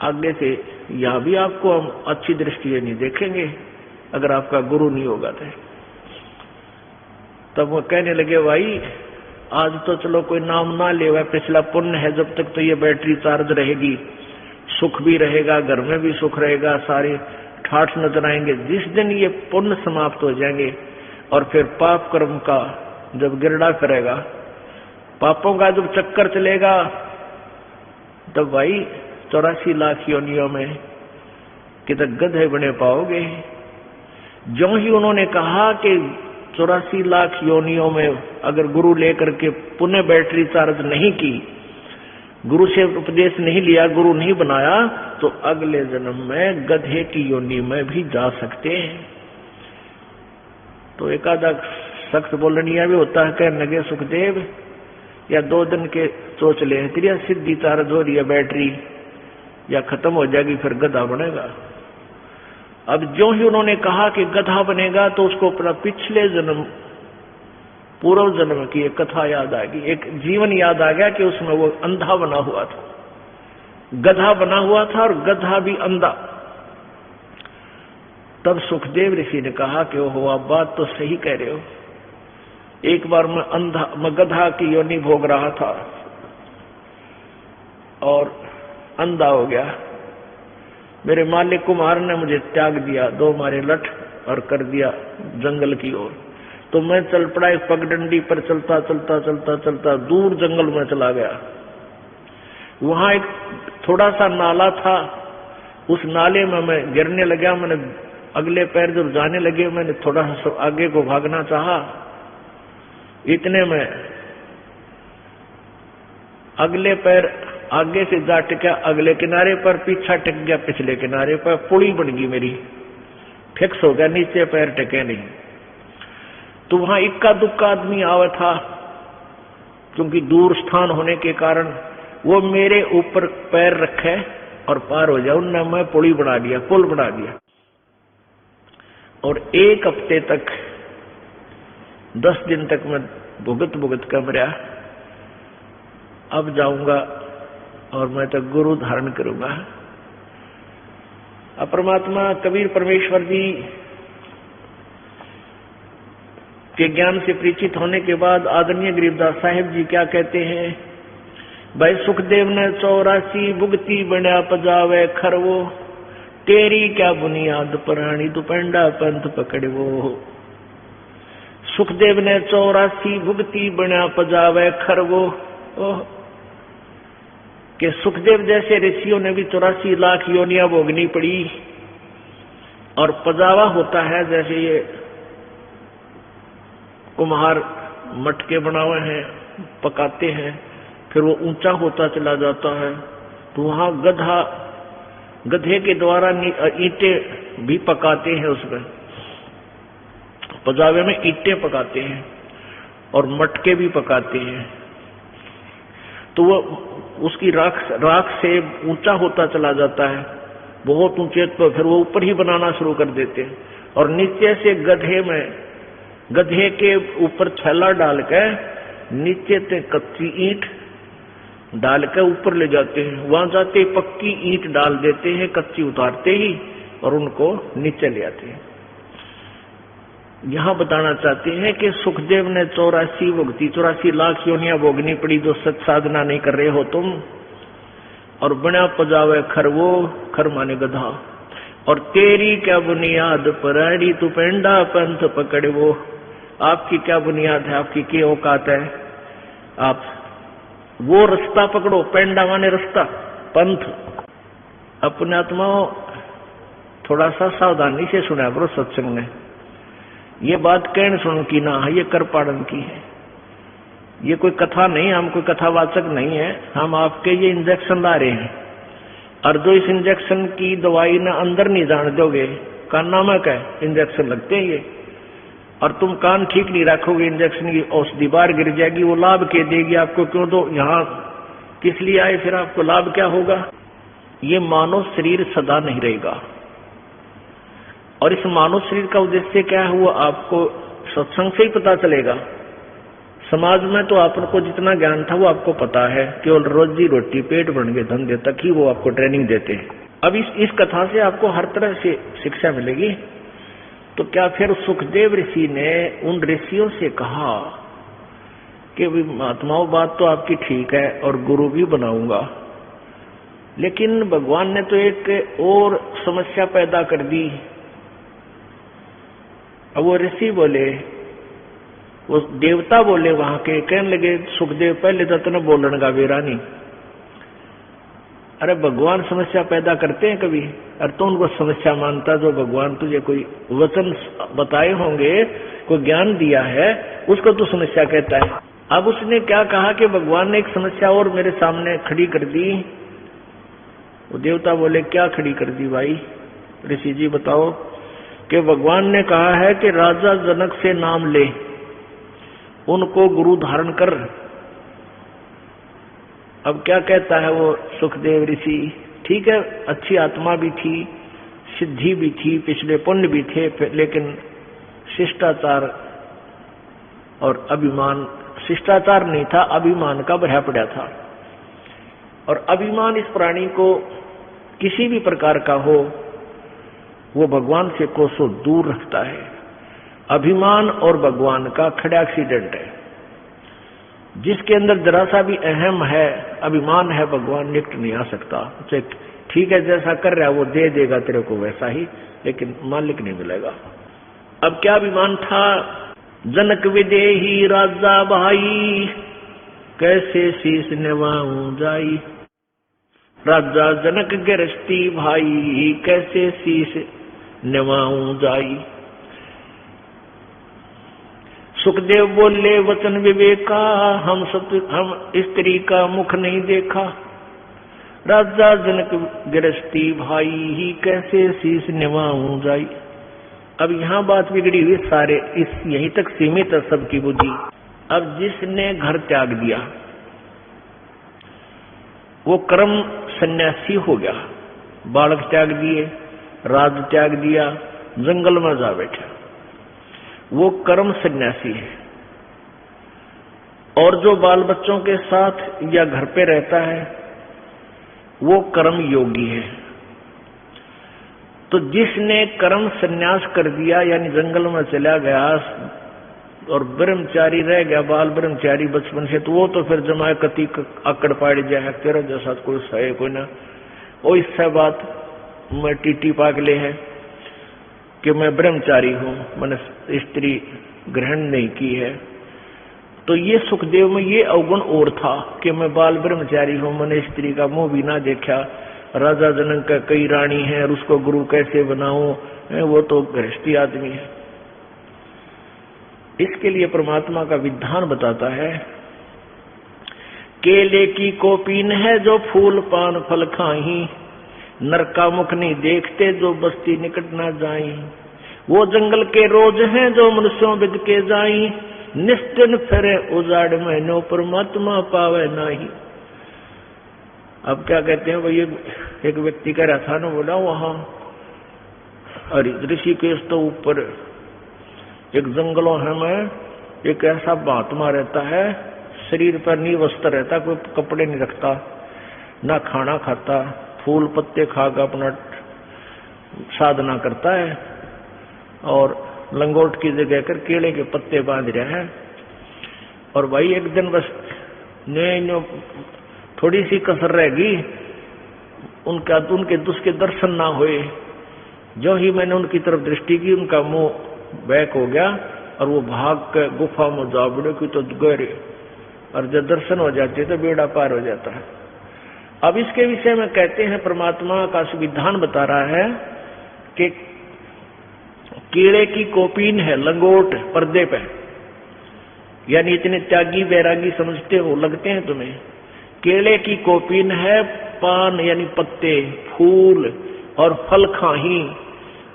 [SPEAKER 2] आगे से यहाँ भी आपको हम अच्छी दृष्टि नहीं देखेंगे अगर आपका गुरु नहीं होगा तो। तब वो कहने लगे भाई आज तो चलो कोई नाम ना ले, वह पिछला पुण्य है, जब तक तो ये बैटरी चार्ज रहेगी, सुख भी रहेगा, घर में भी सुख रहेगा, सारे ठाठ नजर आएंगे। जिस दिन ये पुण्य समाप्त हो जाएंगे और फिर पाप कर्म का जब गिरडा करेगा, पापों का जब चक्कर चलेगा, तब भाई 84 लाख योनियों में कितने गधे बने पाओगे। जो ही उन्होंने कहा कि 84 लाख योनियों में अगर गुरु लेकर के पुनः बैटरी चार्ज नहीं की, गुरु से उपदेश नहीं लिया, गुरु नहीं बनाया, तो अगले जन्म में गधे की योनि में भी जा सकते हैं। तो एकादा सख्त बोलनिया भी होता है, कहने लगे सुखदेव या 2 दिन के सोच ले, तेरी सीधी चार्ज हो रही है बैटरी, या खत्म हो जाएगी फिर गधा बनेगा। अब जो ही उन्होंने कहा कि गधा बनेगा तो उसको अपना पिछले जन्म, पूर्व जन्म की एक कथा याद आ गई, एक जीवन याद आ गया कि उसमें वो अंधा बना हुआ था, गधा बना हुआ था और गधा भी अंधा। तब सुखदेव ऋषि ने कहा कि ओहो आप बात तो सही कह रहे हो, एक बार मैं गधा की योनि भोग रहा था और अंधा हो गया। मेरे मालिक कुमार ने मुझे त्याग दिया, 2 मारे लठ और कर दिया जंगल की ओर। तो मैं चल पड़ा एक पगडंडी पर, चलता चलता चलता चलता दूर जंगल में चला गया। वहां एक थोड़ा सा नाला था, उस नाले में मैं गिरने लगा। मैंने अगले पैर जब जाने लगे, मैंने थोड़ा सा आगे को भागना चाहा, इतने में अगले पैर आगे से जा टिका अगले किनारे पर, पीछा टिक गया पिछले किनारे पर, पुड़ी बन गई मेरी, फिक्स हो गया, नीचे पैर टिके नहीं। तो वहां इक्का दुक्का आदमी आवा था, क्योंकि दूर स्थान होने के कारण वो मेरे ऊपर पैर रखे और पार हो जाए, उनने मैं पुड़ी बना दिया, पुल बना दिया। और 1 हफ्ते तक, 10 दिन तक मैं भुगत भुगत कर मरा। अब जाऊंगा और मैं तो गुरु धारण करूंगा। अब परमात्मा कबीर परमेश्वर जी के ज्ञान से परिचित होने के बाद आदरणीय गरीबदास साहिब जी क्या कहते हैं, भाई सुखदेव ने 84 भुगती बना पजावे खरवो, तेरी क्या बुनियाद प्राणी दुपेंडा पंथ पकड़वो। सुखदेव ने 84 भुगती बना पजावे खरवो, कि सुखदेव जैसे ऋषियों ने भी 84 लाख योनियां भोगनी पड़ी। और पजावा होता है जैसे ये कुम्हार मटके बनावे हैं, पकाते हैं, फिर वो ऊंचा होता चला जाता है, तो वहां गधे के द्वारा ईंटें भी पकाते हैं, उसमें पजावे में ईंटें पकाते हैं और मटके भी पकाते हैं। तो वो उसकी राख से ऊंचा होता चला जाता है, बहुत ऊंचे, तो फिर वो ऊपर ही बनाना शुरू कर देते हैं। और नीचे से गधे के ऊपर थैला डाल के नीचे से कच्ची ईंट डाल के ऊपर ले जाते हैं, वहां जाते पक्की ईंट डाल देते हैं, कच्ची उतारते ही, और उनको नीचे ले आते हैं। यहां बताना चाहते हैं कि सुखदेव ने 84 लाख योनियां भोगनी पड़ी, जो सच साधना नहीं कर रहे हो तुम। और बना पजावे खरवो, खर माने गधा, और तेरी क्या बुनियाद पराड़ी तू पेंडा पंथ पकड़वो। आपकी क्या बुनियाद है, आपकी क्या औकात है, आप वो रास्ता पकड़ो, पेंडा माने रास्ता, पंथ। अपने आत्माओं थोड़ा सा सावधानी से सुना करो सत्संग में। ये बात कहने सुन की ना है, ये कर पाड़न की है। ये कोई कथा नहीं, हम कोई कथावाचक नहीं है, हम आपके ये इंजेक्शन ला रहे हैं। और जो इस इंजेक्शन की दवाई ना अंदर नहीं जान दोगे, कान नामक है, इंजेक्शन लगते हैं ये, और तुम कान ठीक नहीं रखोगे, इंजेक्शन की औषधि बाहर गिर जाएगी, वो लाभ के देगी आपको, क्यों दो, यहाँ किस लिए आए, फिर आपको लाभ क्या होगा। ये मानव शरीर सदा नहीं रहेगा, और इस मानव शरीर का उद्देश्य क्या है वो आपको सत्संग से ही पता चलेगा। समाज में तो आपको जितना ज्ञान था वो आपको पता है, केवल रोजी रोटी पेट भरने के धंधे तक ही वो आपको ट्रेनिंग देते हैं। अब इस कथा से आपको हर तरह से शिक्षा मिलेगी। तो क्या फिर सुखदेव ऋषि ने उन ऋषियों से कहा कि महात्माओं बात तो आपकी ठीक है और गुरु भी बनाऊंगा, लेकिन भगवान ने तो एक और समस्या पैदा कर दी। अब वो ऋषि बोले, वो देवता बोले वहां के, कहने लगे सुखदेव पहले तो तने बोलन का बेरा नहीं। अरे भगवान समस्या पैदा करते हैं कभी, और तो उनको समस्या मानता, जो भगवान तुझे कोई वचन बताए होंगे, कोई ज्ञान दिया है, उसको तू समस्या कहता है। अब उसने क्या कहा कि भगवान ने एक समस्या और मेरे सामने खड़ी कर दी। वो देवता बोले क्या खड़ी कर दी भाई, ऋषि जी बताओ। कि भगवान ने कहा है कि राजा जनक से नाम ले, उनको गुरु धारण कर। अब क्या कहता है वो सुखदेव ऋषि, ठीक है अच्छी आत्मा भी थी, सिद्धि भी थी, पिछले पुण्य भी थे, लेकिन शिष्टाचार और अभिमान, शिष्टाचार नहीं था, अभिमान का भरा पड़ा था। और अभिमान इस प्राणी को किसी भी प्रकार का हो वो भगवान से कोसों दूर रखता है। अभिमान और भगवान का खड़ा एक्सीडेंट है। जिसके अंदर जरा सा भी अहम है, अभिमान है, भगवान निकट नहीं आ सकता। ठीक है जैसा कर रहा है वो दे देगा तेरे को वैसा ही, लेकिन मालिक नहीं मिलेगा। अब क्या अभिमान था? जनक विदेही राजा भाई, कैसे शीश निवाऊं जाई। राजा जनक गिरस्ती भाई, कैसे शीश निवाऊं जाई। सुखदेव बोले वचन विवेका, हम स्त्री का मुख नहीं देखा। राजा जनक गिरस्ती भाई, कैसे शीश निवाऊं जाई। अब यहां बात बिगड़ी हुई, सारे इस यहीं तक सीमित है सबकी बुद्धि। अब जिसने घर त्याग दिया वो कर्म सन्यासी हो गया। बालक त्याग दिए, राज त्याग दिया, जंगल में जा बैठा, वो कर्म सन्यासी है। और जो बाल बच्चों के साथ या घर पे रहता है वो कर्म योगी है। तो जिसने कर्म सन्यास कर दिया यानी जंगल में चला गया और ब्रह्मचारी रह गया, बाल ब्रह्मचारी बचपन से, तो वो तो फिर जमाए कति आकड़ पाड़ जाए, तेरा जैसा कोई है कोई ना। वो इससे बात मैं टीटी पागले है कि मैं ब्रह्मचारी हूं, मैंने स्त्री ग्रहण नहीं की है। तो ये सुखदेव में ये अवगुण और था कि मैं बाल ब्रह्मचारी हूं, मैंने स्त्री का मुंह भी ना देखा। राजा जनक का कई रानी है और उसको गुरु कैसे बनाऊं, वो तो गृहस्थी आदमी है। इसके लिए परमात्मा का विधान बताता है, केले की कोपीन है जो फूल पान फल खाही, नर का मुख नहीं देखते जो बस्ती निकट ना जाई। वो जंगल के रोज हैं जो मनुष्यों बिद के जाई, निश्चिन फिरे उजाड़ में नो परमात्मा पावे नाही। अब क्या कहते हैं भाई, एक व्यक्ति कह रहा था ना, बोला वहां ऋषिकेश तो ऊपर एक जंगलों है में एक ऐसा महात्मा रहता है, शरीर पर नी वस्त्र रहता, कोई कपड़े नहीं रखता, ना खाना खाता, फूल पत्ते खाकर अपना साधना करता है और लंगोट की जगह कर केले के पत्ते बांध रहा है। और भाई एक दिन बस ने थोड़ी सी कसर रहेगी, उनके उसके दर्शन ना हुए। जो ही मैंने उनकी तरफ दृष्टि की, उनका मुंह बैक हो गया और वो भाग के गुफा में जा बड़े की तो गहरे, और जब दर्शन हो जाते तो बेड़ा पार हो जाता है। अब इसके विषय में कहते हैं, परमात्मा का विधान बता रहा है कि कीड़े की कोपीन है, लंगोट पर्दे पे, यानी इतने त्यागी वैरागी समझते हो, लगते हैं तुम्हें। केले की कोपीन है, पान यानी पत्ते, फूल और फल खाही,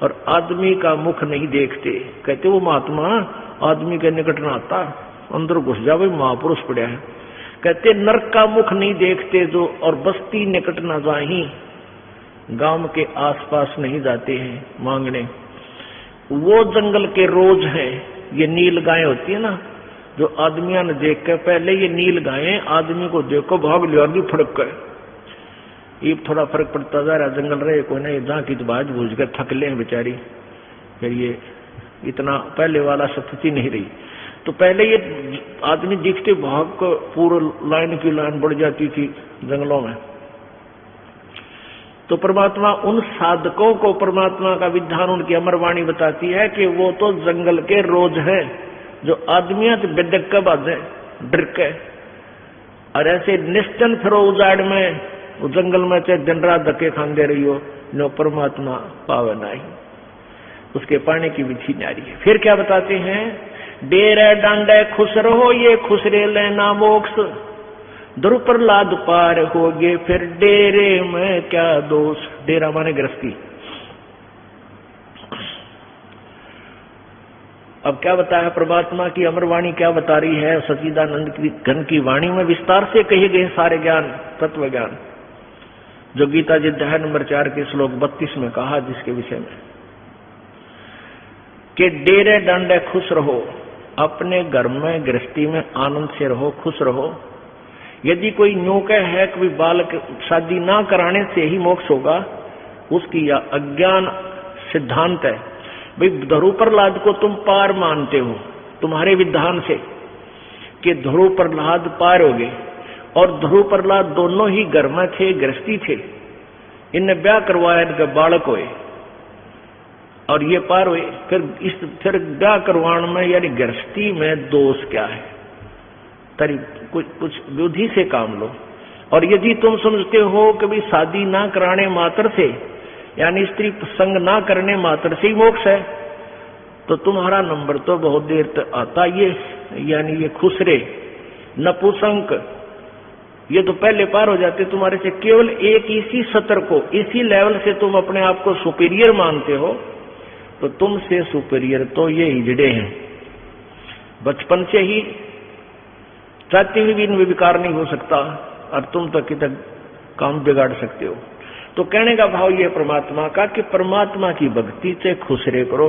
[SPEAKER 2] और आदमी का मुख नहीं देखते। कहते वो महात्मा आदमी के निकट न आता, अंदर घुस जावे, महापुरुष पड़ा है। कहते नरक का मुख नहीं देखते जो, और बस्ती निकट न जाही, गांव के आसपास नहीं जाते हैं मांगने। वो जंगल के रोज हैं। ये नील गायें होती है ना, जो आदमियां ने देख कर, पहले ये नील गायें आदमी को देखो भाग लिया फड़क कर, ये थोड़ा फर्क पड़ता जा रहा, जंगल रहे कोई नहीं, जहाँ की तो बाज भूज कर थक ले बेचारी, फिर ये इतना पहले वाला स्थिति नहीं रही। तो पहले ये आदमी दिखते भाग को पूरा लाइन की लाइन बढ़ जाती थी जंगलों में। तो परमात्मा उन साधकों को, परमात्मा का विधान, उनकी अमरवाणी बताती है कि वो तो जंगल के रोज है, जो आदमियां तो बेदक का बाजे डर के, और ऐसे निश्चन फिरो उजाड़ में, जंगल में चाहे दिन रात धक्के खाते रही हो, नो परमात्मा पावे नहीं, उसके पाने की विधि नारी है। फिर क्या बताते हैं, डेरे डांडे खुश रहो ये खुश रे लेना मोक्ष, ध्रुव प्रहलाद पार होगे फिर डेरे में क्या दोष। डेरा माने गृहस्थी। अब क्या बताया परमात्मा की अमरवाणी क्या बता रही है, सच्चिदानंद की घन की वाणी में विस्तार से कहे गए सारे ज्ञान, तत्व ज्ञान, जो गीता जी अध्याय नंबर 4 के श्लोक 32 में कहा, जिसके विषय में कि डेरे डंडे खुश रहो, अपने घर में गृहस्थी में आनंद से रहो, खुश रहो। यदि कोई न्यू कह है कि बालक शादी ना कराने से ही मोक्ष होगा, उसकी यह अज्ञान सिद्धांत है। भाई ध्रुव प्रहलाद को तुम पार मानते हो तुम्हारे विधान से कि ध्रुव प्रहलाद पार हो गए, और ध्रुव प्रहलाद दोनों ही घर में थे, गृहस्थी थे, इनने ब्याह करवाया, इनके बालक हुए और ये पार हुए। फिर ब्याह करवाने में यानी गृहस्थी में दोष क्या है? तरी कुछ बुद्धि से काम लो। और यदि तुम समझते हो कि भाई शादी ना कराने मात्र से यानी स्त्री संग ना करने मात्र से ही मोक्ष है, तो तुम्हारा नंबर तो बहुत देर तक आता। ये यानी ये खुसरे नपुसंक ये तो पहले पार हो जाते तुम्हारे से। केवल एक इसी सत्र को, इसी लेवल से तुम अपने आप को सुपीरियर मानते हो, तो तुमसे सुपीरियर तो ये हिजड़े हैं। बचपन से ही चाहते हुए भी इनमें विकार नहीं हो सकता, और तुम तो कितना काम बिगाड़ सकते हो। तो कहने का भाव ये परमात्मा का कि परमात्मा की भक्ति से खुसरे करो,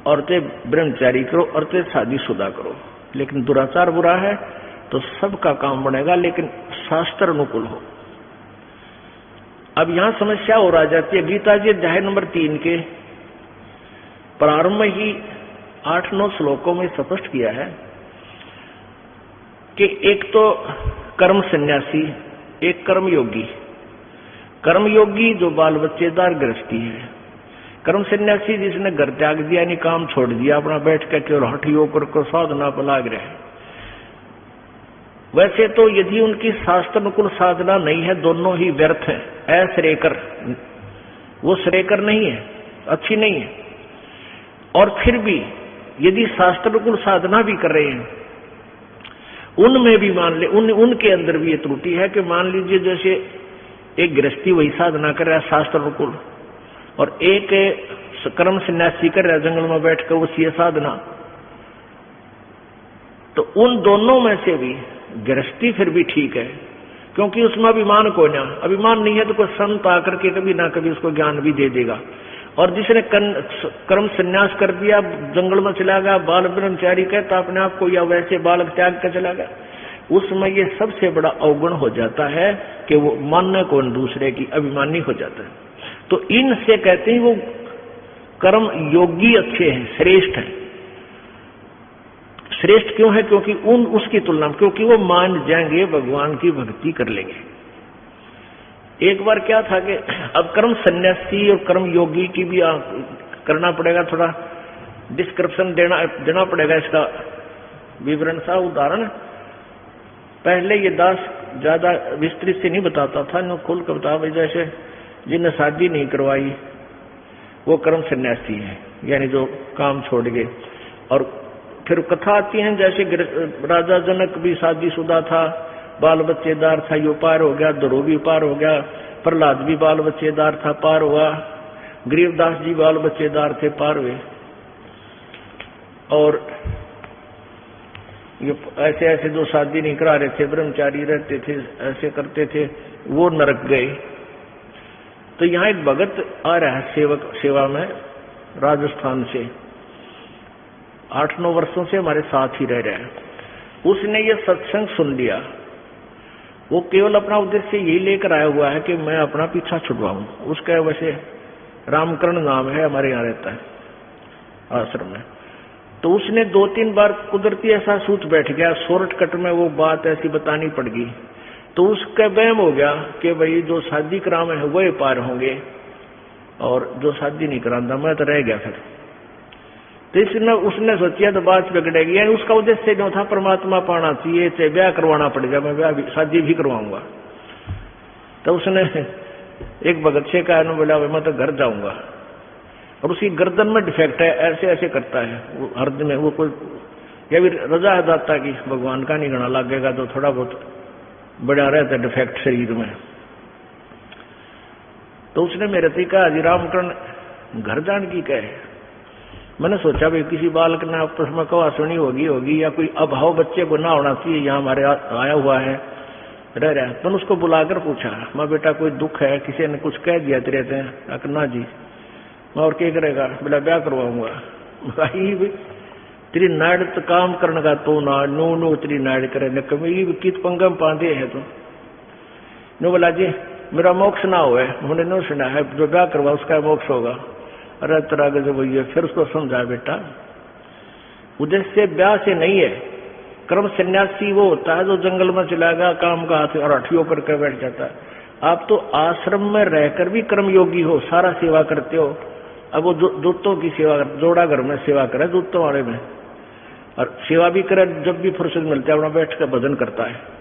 [SPEAKER 2] और ते ब्रह्मचारी करो, और ते शादीशुदा करो। लेकिन दुराचार बुरा है तो सबका काम बनेगा, लेकिन शास्त्र अनुकूल हो। अब यहां समस्या और आ जाती है। गीता जी अध्याय नंबर 3 के प्रारंभ में ही 8-9 श्लोकों में स्पष्ट किया है कि एक तो कर्म सन्यासी, एक कर्मयोगी। कर्मयोगी जो बाल बच्चेदार गृहस्थी है, कर्म सन्यासी जिसने घर त्याग दिया, यानी काम छोड़ दिया, अपना बैठ कर केवल हठ योग कर साधना पर लाग रहे। वैसे तो यदि उनकी शास्त्र अनुकूल साधना नहीं है, दोनों ही व्यर्थ है, अश्रेयकर, वो श्रेयकर नहीं है, अच्छी नहीं है। और फिर भी यदि शास्त्र अनुकूल साधना भी कर रहे हैं, उनमें भी मान ले उनके अंदर भी ये त्रुटि है कि मान लीजिए जैसे एक गृहस्थी वही साधना कर रहा है शास्त्र अनुकूल, और एक कर्म सन्यासी कर रहा है जंगल में बैठकर उसी साधना, तो उन दोनों में से भी गृहस्थी फिर भी ठीक है, क्योंकि उसमें अभिमान को ना, अभिमान नहीं है तो कोई संत आकर के कभी ना कभी उसको ज्ञान भी दे देगा। और जिसने कर्म संन्यास कर दिया, जंगल में चला गया, बाल ब्रह्मचारी कहता अपने आप को, या वैसे बालक त्याग कर चला गया, उसमें ये सबसे बड़ा अवगुण हो जाता है कि वो मानने को दूसरे की अभिमानी हो जाता है। तो इनसे कहते हैं वो कर्म योगी अच्छे हैं, श्रेष्ठ हैं। श्रेष्ठ क्यों है? क्योंकि उसकी तुलना में, क्योंकि वो मान जाएंगे, भगवान की भक्ति कर लेंगे। एक बार क्या था कि अब कर्म सन्यासी और कर्म योगी की भी करना पड़ेगा, थोड़ा डिस्क्रिप्शन देना पड़ेगा, इसका विवरण सा उदाहरण। पहले ये दास ज्यादा विस्तृत से नहीं बताता था, नो खोल कर बता, जैसे जिन्हें शादी नहीं करवाई वो कर्म सन्यासी है, यानी जो काम छोड़ गए। और फिर कथा आती है जैसे राजा जनक भी शादीशुदा था, बाल बच्चेदार था, यो पार हो गया, ध्रुव भी पार हो गया, प्रहलाद भी बाल बच्चेदार था, पार हुआ, गरीबदास जी बाल बच्चेदार थे, पार हुए। और ये ऐसे ऐसे जो शादी नहीं करा रहे थे, ब्रह्मचारी रहते थे, ऐसे करते थे, वो नरक गए। तो यहाँ एक भगत आ रहा है सेवा में राजस्थान से, 8-9 वर्षों से हमारे साथ ही रह रहा है। उसने ये सत्संग सुन लिया, वो केवल अपना उद्देश्य यही लेकर आया हुआ है कि मैं अपना पीछा छुड़वाऊं। उसका वैसे रामकरण नाम है, हमारे यहाँ रहता है आश्रम में। तो उसने 2-3 बार कुदरती ऐसा सूत बैठ गया, शॉर्टकट में वो बात ऐसी बतानी पड़ गई, तो उसका वहम हो गया कि भाई जो शादी करावे है वही पार होंगे, और जो शादी नहीं कराता मैं तो रह गया। फिर तो उसने सोचा तो बात बिगड़ेगी, यानी उसका उद्देश्य जो था परमात्मा पाना चाहिए, चाहे ब्याह करवाना पड़ेगा, मैं ब्याह शादी भी करवाऊंगा। तो उसने एक भगत से कहा, बोला मैं तो घर जाऊंगा, और उसकी गर्दन में डिफेक्ट है, ऐसे ऐसे करता है वो हर दिन में, वो कोई या भी रजा है दाता की भगवान का नहीं गणा लगेगा, तो थोड़ा बहुत बढ़ा रहता है डिफेक्ट शरीर में। तो उसने मेरे से कहा, जी रामकरण घर जान की कहे, मैंने सोचा भाई किसी बालक ने आपस में कहा सुनी होगी या कोई अभाव बच्चे को ना होना चाहिए, यहाँ हमारे आया हुआ है रह रहा है। तो उसको बुलाकर पूछा, माँ बेटा कोई दुख है, किसी ने कुछ कह दिया तेरे थे? ना जी। मैं और क्या करेगा? बोला ब्याह करवाऊंगा। भाई तेरी नाड़ तो काम करने का तो ना नो तेरी नाड़ करे कमी कित पंगम पांदे है तो नो। बोला जी मेरा मोक्ष ना हुआ है, उन्होंने नो सुना है, जो ब्याह करवा उसका मोक्ष होगा। अरे तरह के जो भैया फिर उसको समझा बेटा उद्देश्य ब्याह से नहीं है। कर्म सन्यासी वो होता है जो जंगल में चलाएगा काम का हाथ और हठियों पर कर बैठ जाता है। आप तो आश्रम में रहकर भी कर्मयोगी हो, सारा सेवा करते हो। अब वो दूतों की सेवा कर, जोड़ा घर में सेवा करे दूतों वाले में, और सेवा भी करे जब भी फुर्सत मिलता है अपना बैठ कर भजन करता है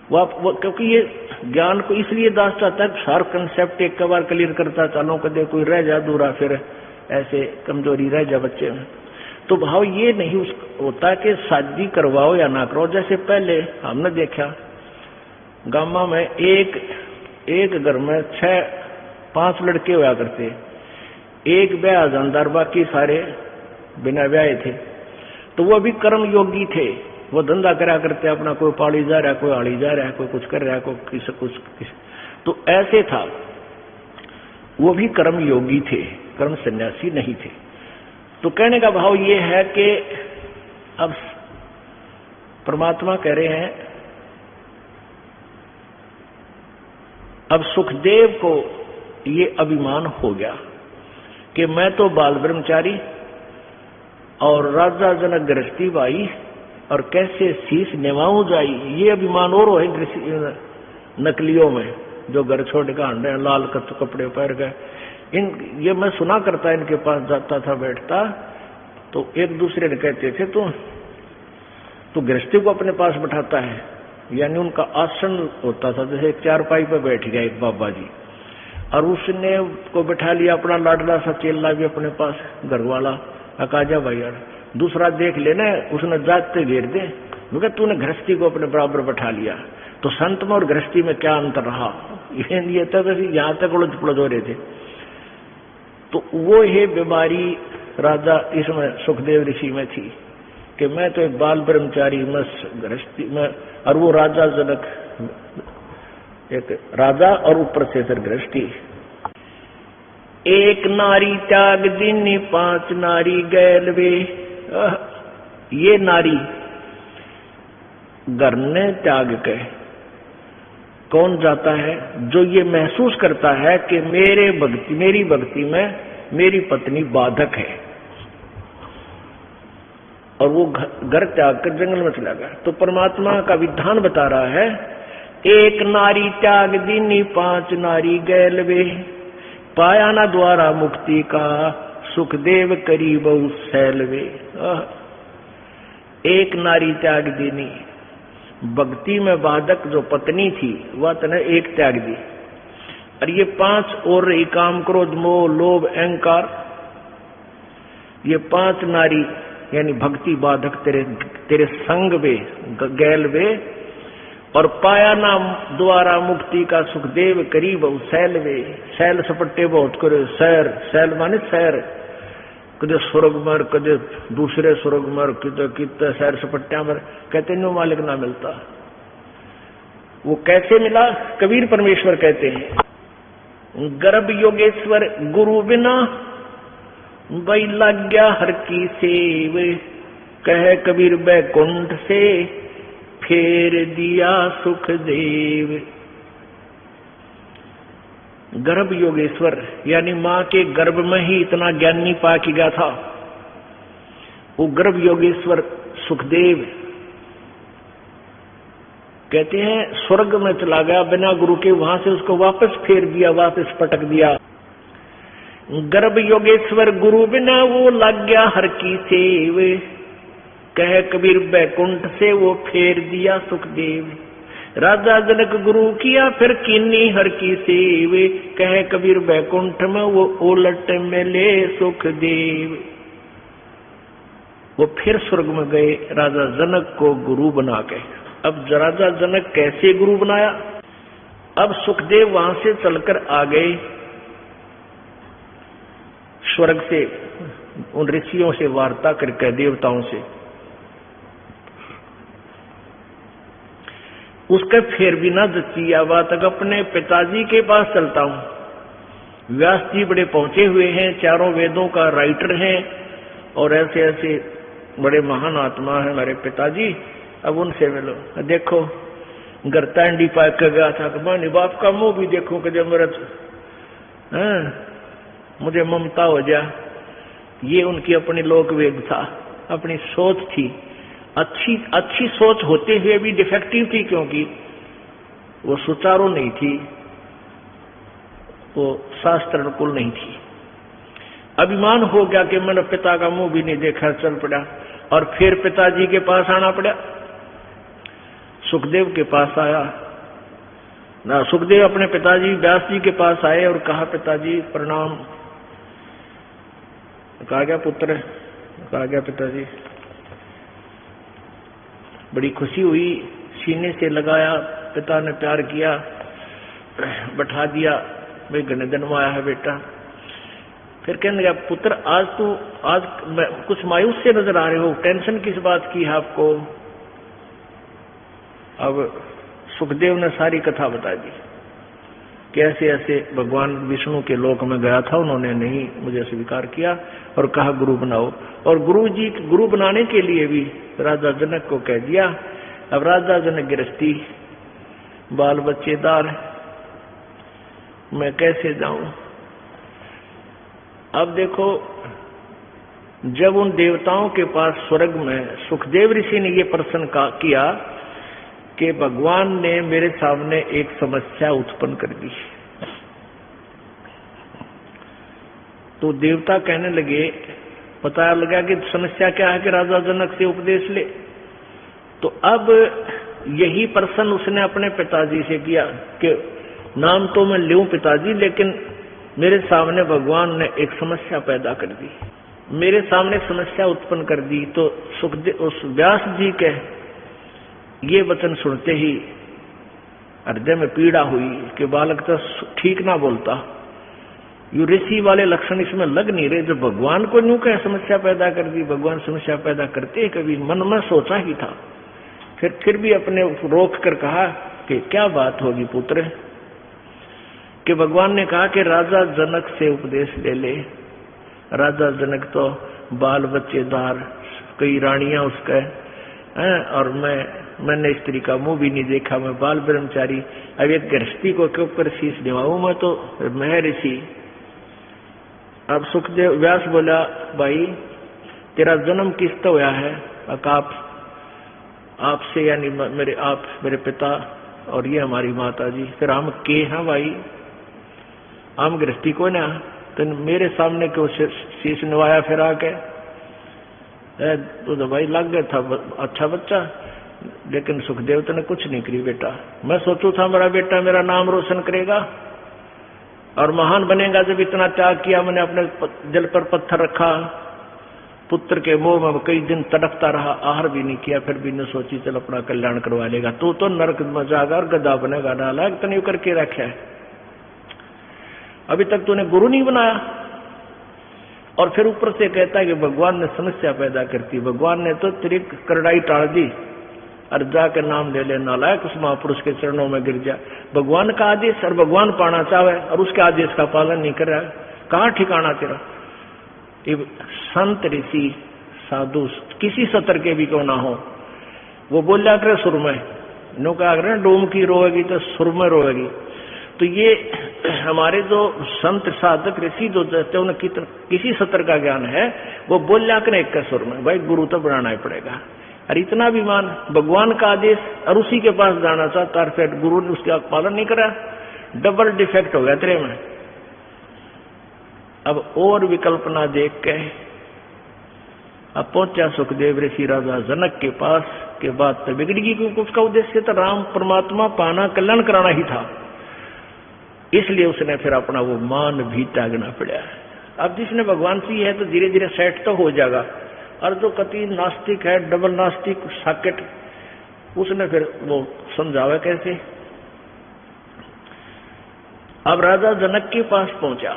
[SPEAKER 2] वो क्योंकि ये ज्ञान को इसलिए दास चाहता है सार कंसेप्ट एक बार क्लियर करता चालो कदे कोई रह जा दूरा, फिर ऐसे कमजोरी रह जा बच्चे में। तो भाव ये नहीं होता कि शादी करवाओ या ना करो। जैसे पहले हमने देखा गामा में एक घर में 6-5 लड़के हुआ करते, एक ब्याह जानदार बाकी सारे बिना ब्याह थे। तो वो भी कर्म योगी थे, वो धंधा करा करते अपना, कोई पाड़ी जा रहा है, कोई आड़ी जा रहा है, कोई कुछ कर रहा है, कोई कुछ। तो ऐसे था, वो भी कर्म योगी थे, कर्म सन्यासी नहीं थे। तो कहने का भाव ये है कि अब परमात्मा कह रहे हैं, अब सुखदेव को ये अभिमान हो गया कि मैं तो बाल ब्रह्मचारी और राजा जनक गृहस्थी भाई और कैसे शीश निभाऊं जाई, ये अभिमान और है नकलियों में जो घर छोड़ के आंडे लाल कपड़े पहन गए। ये मैं सुना करता इनके पास जाता था बैठता, तो एक दूसरे ने कहते थे तो गृहस्थी को अपने पास बैठाता है, यानी उनका आसन होता था, जैसे चारपाई पर बैठ गया एक बाबा जी और उसने को बैठा लिया अपना लाडला सा चेला भी अपने पास घर वाला अकाजा भाई। यार दूसरा देख लेना उसने जाते घेर दे, मगर तूने गृहस्थी को अपने बराबर बैठा लिया। तो संत में और गृहस्थी में क्या अंतर रहा, ये तक यहाँ तक उलझ पुलझ हो रहे थे। तो वो ये बीमारी राजा इसमें सुखदेव ऋषि में थी कि मैं तो एक बाल ब्रह्मचारी मैं गृहस्थी में, और वो राजा जनक एक राजा और ऊपर से फिर गृहस्थी। एक नारी त्याग दीनी 5 नारी गैल वे। ये नारी घर ने त्याग के कौन जाता है? जो ये महसूस करता है कि मेरी भक्ति में मेरी पत्नी बाधक है, और वो घर त्याग कर जंगल में चला गया। तो परमात्मा का विधान बता रहा है, एक नारी त्याग दीनी 5 नारी गैल वे, पाया ना द्वारा मुक्ति का सुखदेव करी बहु सैलवे। एक नारी त्याग दीनी, भक्ति में बाधक जो पत्नी थी वह तने एक त्याग दी, और ये 5 और रही काम क्रोध मोह लोभ अहंकार, ये 5 नारी यानी भक्ति बाधक तेरे संग वे गैल वे, और पाया ना द्वारा मुक्ति का सुखदेव करीब सैल वे। सैल सपट्टे बहुत करे, सैल माने सैर, कदे स्वर्ग मर कदे दूसरे स्वर्ग मर, कितने सैर सपट्टिया मर, कहते नो मालिक ना मिलता। वो कैसे मिला? कबीर परमेश्वर कहते हैं, गर्भ योगेश्वर गुरु बिना वही लग गया हर की सेव, कह कबीर बैकुंठ से फेर दिया सुखदेव। गर्भ योगेश्वर यानी मां के गर्भ में ही इतना ज्ञानी पा के गया था, वो गर्भ योगेश्वर सुखदेव कहते हैं स्वर्ग में चला गया बिना गुरु के, वहां से उसको वापस फेर दिया, वापस पटक दिया। गर्भ योगेश्वर गुरु बिना वो लग गया हर की सेव, कह कबीर बैकुंठ से वो फेर दिया सुखदेव। राजा जनक गुरु किया फिर कीनी हर की सेव, कह कबीर बैकुंठ में वो उलट मिले सुखदेव। वो फिर स्वर्ग में गए राजा जनक को गुरु बना के। अब राजा जनक कैसे गुरु बनाया? अब सुखदेव वहां से चलकर आ गए स्वर्ग से, उन ऋषियों से वार्ता करके, देवताओं से। उसके फिर भी ना जची आवा तक अपने पिताजी के पास चलता हूं। व्यास जी बड़े पहुंचे हुए हैं, चारों वेदों का राइटर हैं, और ऐसे ऐसे बड़े महान आत्मा है मेरे पिताजी, अब उनसे मिलो। देखो घर टांडी पाक कर गया था कि मैं बाप का मुंह भी देखूं कि जब मेरा मुझे ममता हो जा। ये उनकी अपनी लोक वेग था, अपनी सोच थी, अच्छी सोच होते हुए भी डिफेक्टिव थी, क्योंकि वो सुचारू नहीं थी, वो शास्त्र अनुकूल नहीं थी। अभिमान हो गया कि मैंने पिता का मुंह भी नहीं देखा, चल पड़ा, और फिर पिताजी के पास आना पड़ा। सुखदेव के पास आया ना, सुखदेव अपने पिताजी व्यास जी के पास आए और कहा, पिताजी प्रणाम। कहा गया पुत्र, कहा गया पिताजी। बड़ी खुशी हुई, सीने से लगाया, पिता ने प्यार किया, बैठा दिया, भाई घने दिन में आया है बेटा। फिर कहने लगा, पुत्र आज कुछ मायूस से नजर आ रहे हो, टेंशन किस बात की है आपको? अब सुखदेव ने सारी कथा बता दी, कैसे ऐसे भगवान विष्णु के लोक में गया था, उन्होंने नहीं मुझे स्वीकार किया और कहा गुरु बनाओ, और गुरु बनाने के लिए भी राजा जनक को कह दिया। अब राजा जनक गृहस्थी, बाल बच्चेदार, मैं कैसे जाऊं? अब देखो, जब उन देवताओं के पास स्वर्ग में सुखदेव ऋषि ने ये प्रश्न किया कि भगवान ने मेरे सामने एक समस्या उत्पन्न कर दी, तो देवता कहने लगे, पता लगा कि समस्या क्या है कि राजा जनक से उपदेश ले। तो अब यही प्रश्न उसने अपने पिताजी से किया कि नाम तो मैं लूं पिताजी, लेकिन मेरे सामने भगवान ने एक समस्या पैदा कर दी, मेरे सामने समस्या उत्पन्न कर दी। तो सुखदेव, उस व्यास जी के ये वचन सुनते ही हृदय में पीड़ा हुई कि बालक तो ठीक ना बोलता, ये ऋषि वाले लक्षण इसमें लग नहीं रहे, जो भगवान को यूं क्या समस्या पैदा कर दी। भगवान समस्या पैदा करते कभी मन में सोचा ही था। फिर भी अपने रोक कर कहा कि क्या बात होगी पुत्र, कि भगवान ने कहा कि राजा जनक से उपदेश ले ले। राजा जनक तो बाल बच्चेदार, कई रानियां उसका है, और मैंने स्त्री का मुंह भी नहीं देखा, मैं बाल ब्रह्मचारी, अब एक गृहस्थी को क्यों पर शीश दिवाऊं, मैं तो महर्षि। अब सुखदेव व्यास बोला, भाई तेरा जन्म किस तो हुआ है? आपसे, यानी मेरे पिता और ये हमारी माता जी, फिर हम के हैं भाई, हम गृहस्थी को ना, तो मेरे सामने क्यों शीश निवाया फिर आके? तो भाई लग गया था अच्छा बच्चा, लेकिन सुखदेव ने कुछ नहीं करी बेटा। मैं सोचू था मेरा बेटा मेरा नाम रोशन करेगा और महान बनेगा, जब इतना त्याग किया मैंने, अपने दिल पर पत्थर रखा, पुत्र के मोह में कई दिन तड़पता रहा, आहार भी नहीं किया, फिर भी न सोची चल अपना कल्याण करवा लेगा। तू तो नरक में जाकर गधा बनेगा, डाला तने करके रखा है, अभी तक तूने गुरु नहीं बनाया। और फिर ऊपर से कहता है कि भगवान ने समस्या पैदा करती, भगवान ने तो तेरी करड़ाई टाल दी, और जाकर नाम ले ले, नालायक उस महापुरुष के चरणों में गिर जा। भगवान का आदेश, और भगवान पाना चाहे और उसके आदेश का पालन नहीं कर रहा, कहाँ ठिकाना तेरा? संत ऋषि साधु किसी सतर के भी क्यों ना हो, वो बोलिया करे सुर में, नो कहा करे डोम की रोएगी तो सुर में रोएगी। तो ये हमारे जो संत साधक ऋषि जो कहते हैं उन्हें किसी सतर का ज्ञान है, वो बोलिया करे एक सुर में, भाई गुरु तो बनाना ही पड़ेगा। और इतना विमान, भगवान का आदेश और उसी के पास जाना चाहता, और फिर गुरु ने उसका पालन नहीं करा, डबल डिफेक्ट हो गया तेरे में। अब और विकल्प ना देख के अब पहुंचा सुखदेव ऋषि राजा जनक के पास, के बाद तो बिगड़ गई, क्योंकि उसका उद्देश्य तो राम परमात्मा पाना, कल्याण कराना ही था। इसलिए उसने फिर अपना वो मान भी त्यागना पड़ा। अब जिसने भगवान सी है तो धीरे धीरे सेट तो हो जाएगा, और जो कति नास्तिक है, डबल नास्तिक सॉकेट, उसने फिर वो समझावे कैसे। अब राजा जनक के पास पहुंचा,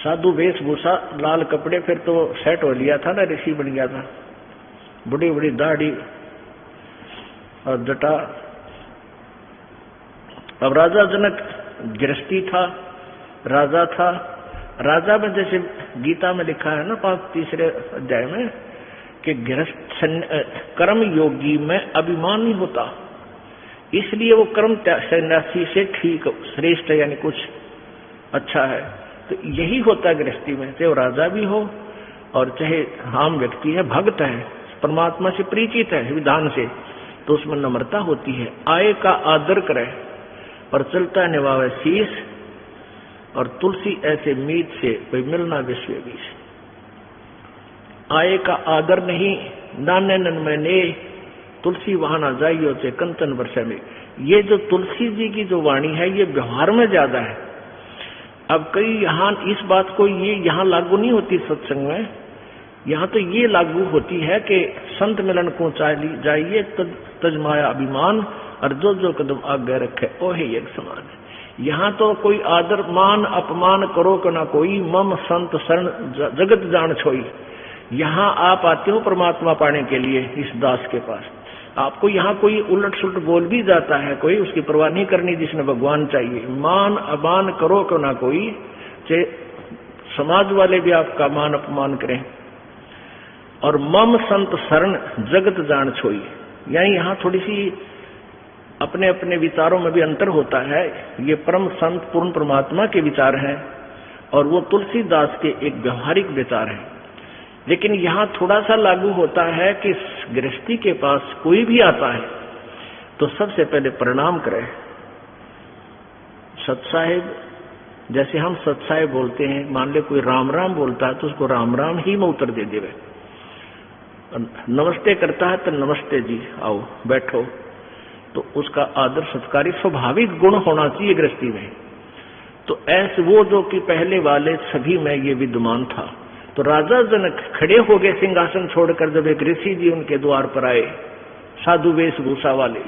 [SPEAKER 2] साधु वेशभूषा, लाल कपड़े, फिर तो सेट हो लिया था ना, ऋषि बन गया था, बड़ी बड़ी दाढ़ी और जटा। अब राजा जनक गृहस्थी था, राजा था। राजा में जैसे गीता में लिखा है ना 3 अध्याय में कि गृहस्थ कर्म योगी में अभिमान नहीं होता, इसलिए वो कर्म सन्यासी से ठीक श्रेष्ठ यानी कुछ अच्छा है। तो यही होता है गृहस्थी में, चाहे वो राजा भी हो और चाहे आम व्यक्ति है, भक्त है, परमात्मा से परिचित है विधान से, तो उसमें नम्रता होती है। आए का आदर करे और चलता निभावे शीश, और तुलसी ऐसे मीत से कोई मिलना विश्व बीस। आए का आदर नहीं, नाने नन में ने तुलसी वहां ना जाइयो चे कंचन वर्षा में। ये जो तुलसी जी की जो वाणी है ये व्यवहार में ज्यादा है। अब कई यहाँ इस बात को ये यहाँ लागू नहीं होती सत्संग में, यहाँ तो ये लागू होती है कि संत मिलन को जाइए तजमाया अभिमान, और जो कदम आगे रखे ओहे एक समान है। यहाँ तो कोई आदर मान अपमान करो कि ना कोई, मम संत शरण जगत जान छोई। यहाँ आप आते हो परमात्मा पाने के लिए इस दास के पास, आपको यहाँ कोई उलट सुलट बोल भी जाता है कोई, उसकी परवाह नहीं करनी, जिसने भगवान चाहिए। मान अमान करो कि ना कोई, चाहे समाज वाले भी आपका मान अपमान करें। और मम संत शरण जगत जान छोई, यानी यहाँ थोड़ी सी अपने अपने विचारों में भी अंतर होता है। ये परम संत पूर्ण परमात्मा के विचार हैं और वो तुलसीदास के एक व्यवहारिक विचार हैं। लेकिन यहाँ थोड़ा सा लागू होता है कि गृहस्थी के पास कोई भी आता है तो सबसे पहले प्रणाम करे। सतसाहेब, जैसे हम सतसाहेब बोलते हैं, मान ले कोई राम राम बोलता है तो उसको राम राम ही में उत्तर दे देवे। नमस्ते करता है तो नमस्ते जी, आओ बैठो, तो उसका आदर सत्कारी स्वाभाविक गुण होना चाहिए गृहस्थी में। तो ऐसे वो जो कि पहले वाले सभी में ये विद्यमान था। तो राजा जनक खड़े हो गए सिंहासन छोड़कर, जब एक ऋषि जी उनके द्वार पर आए, साधु वेशभूषा वाले।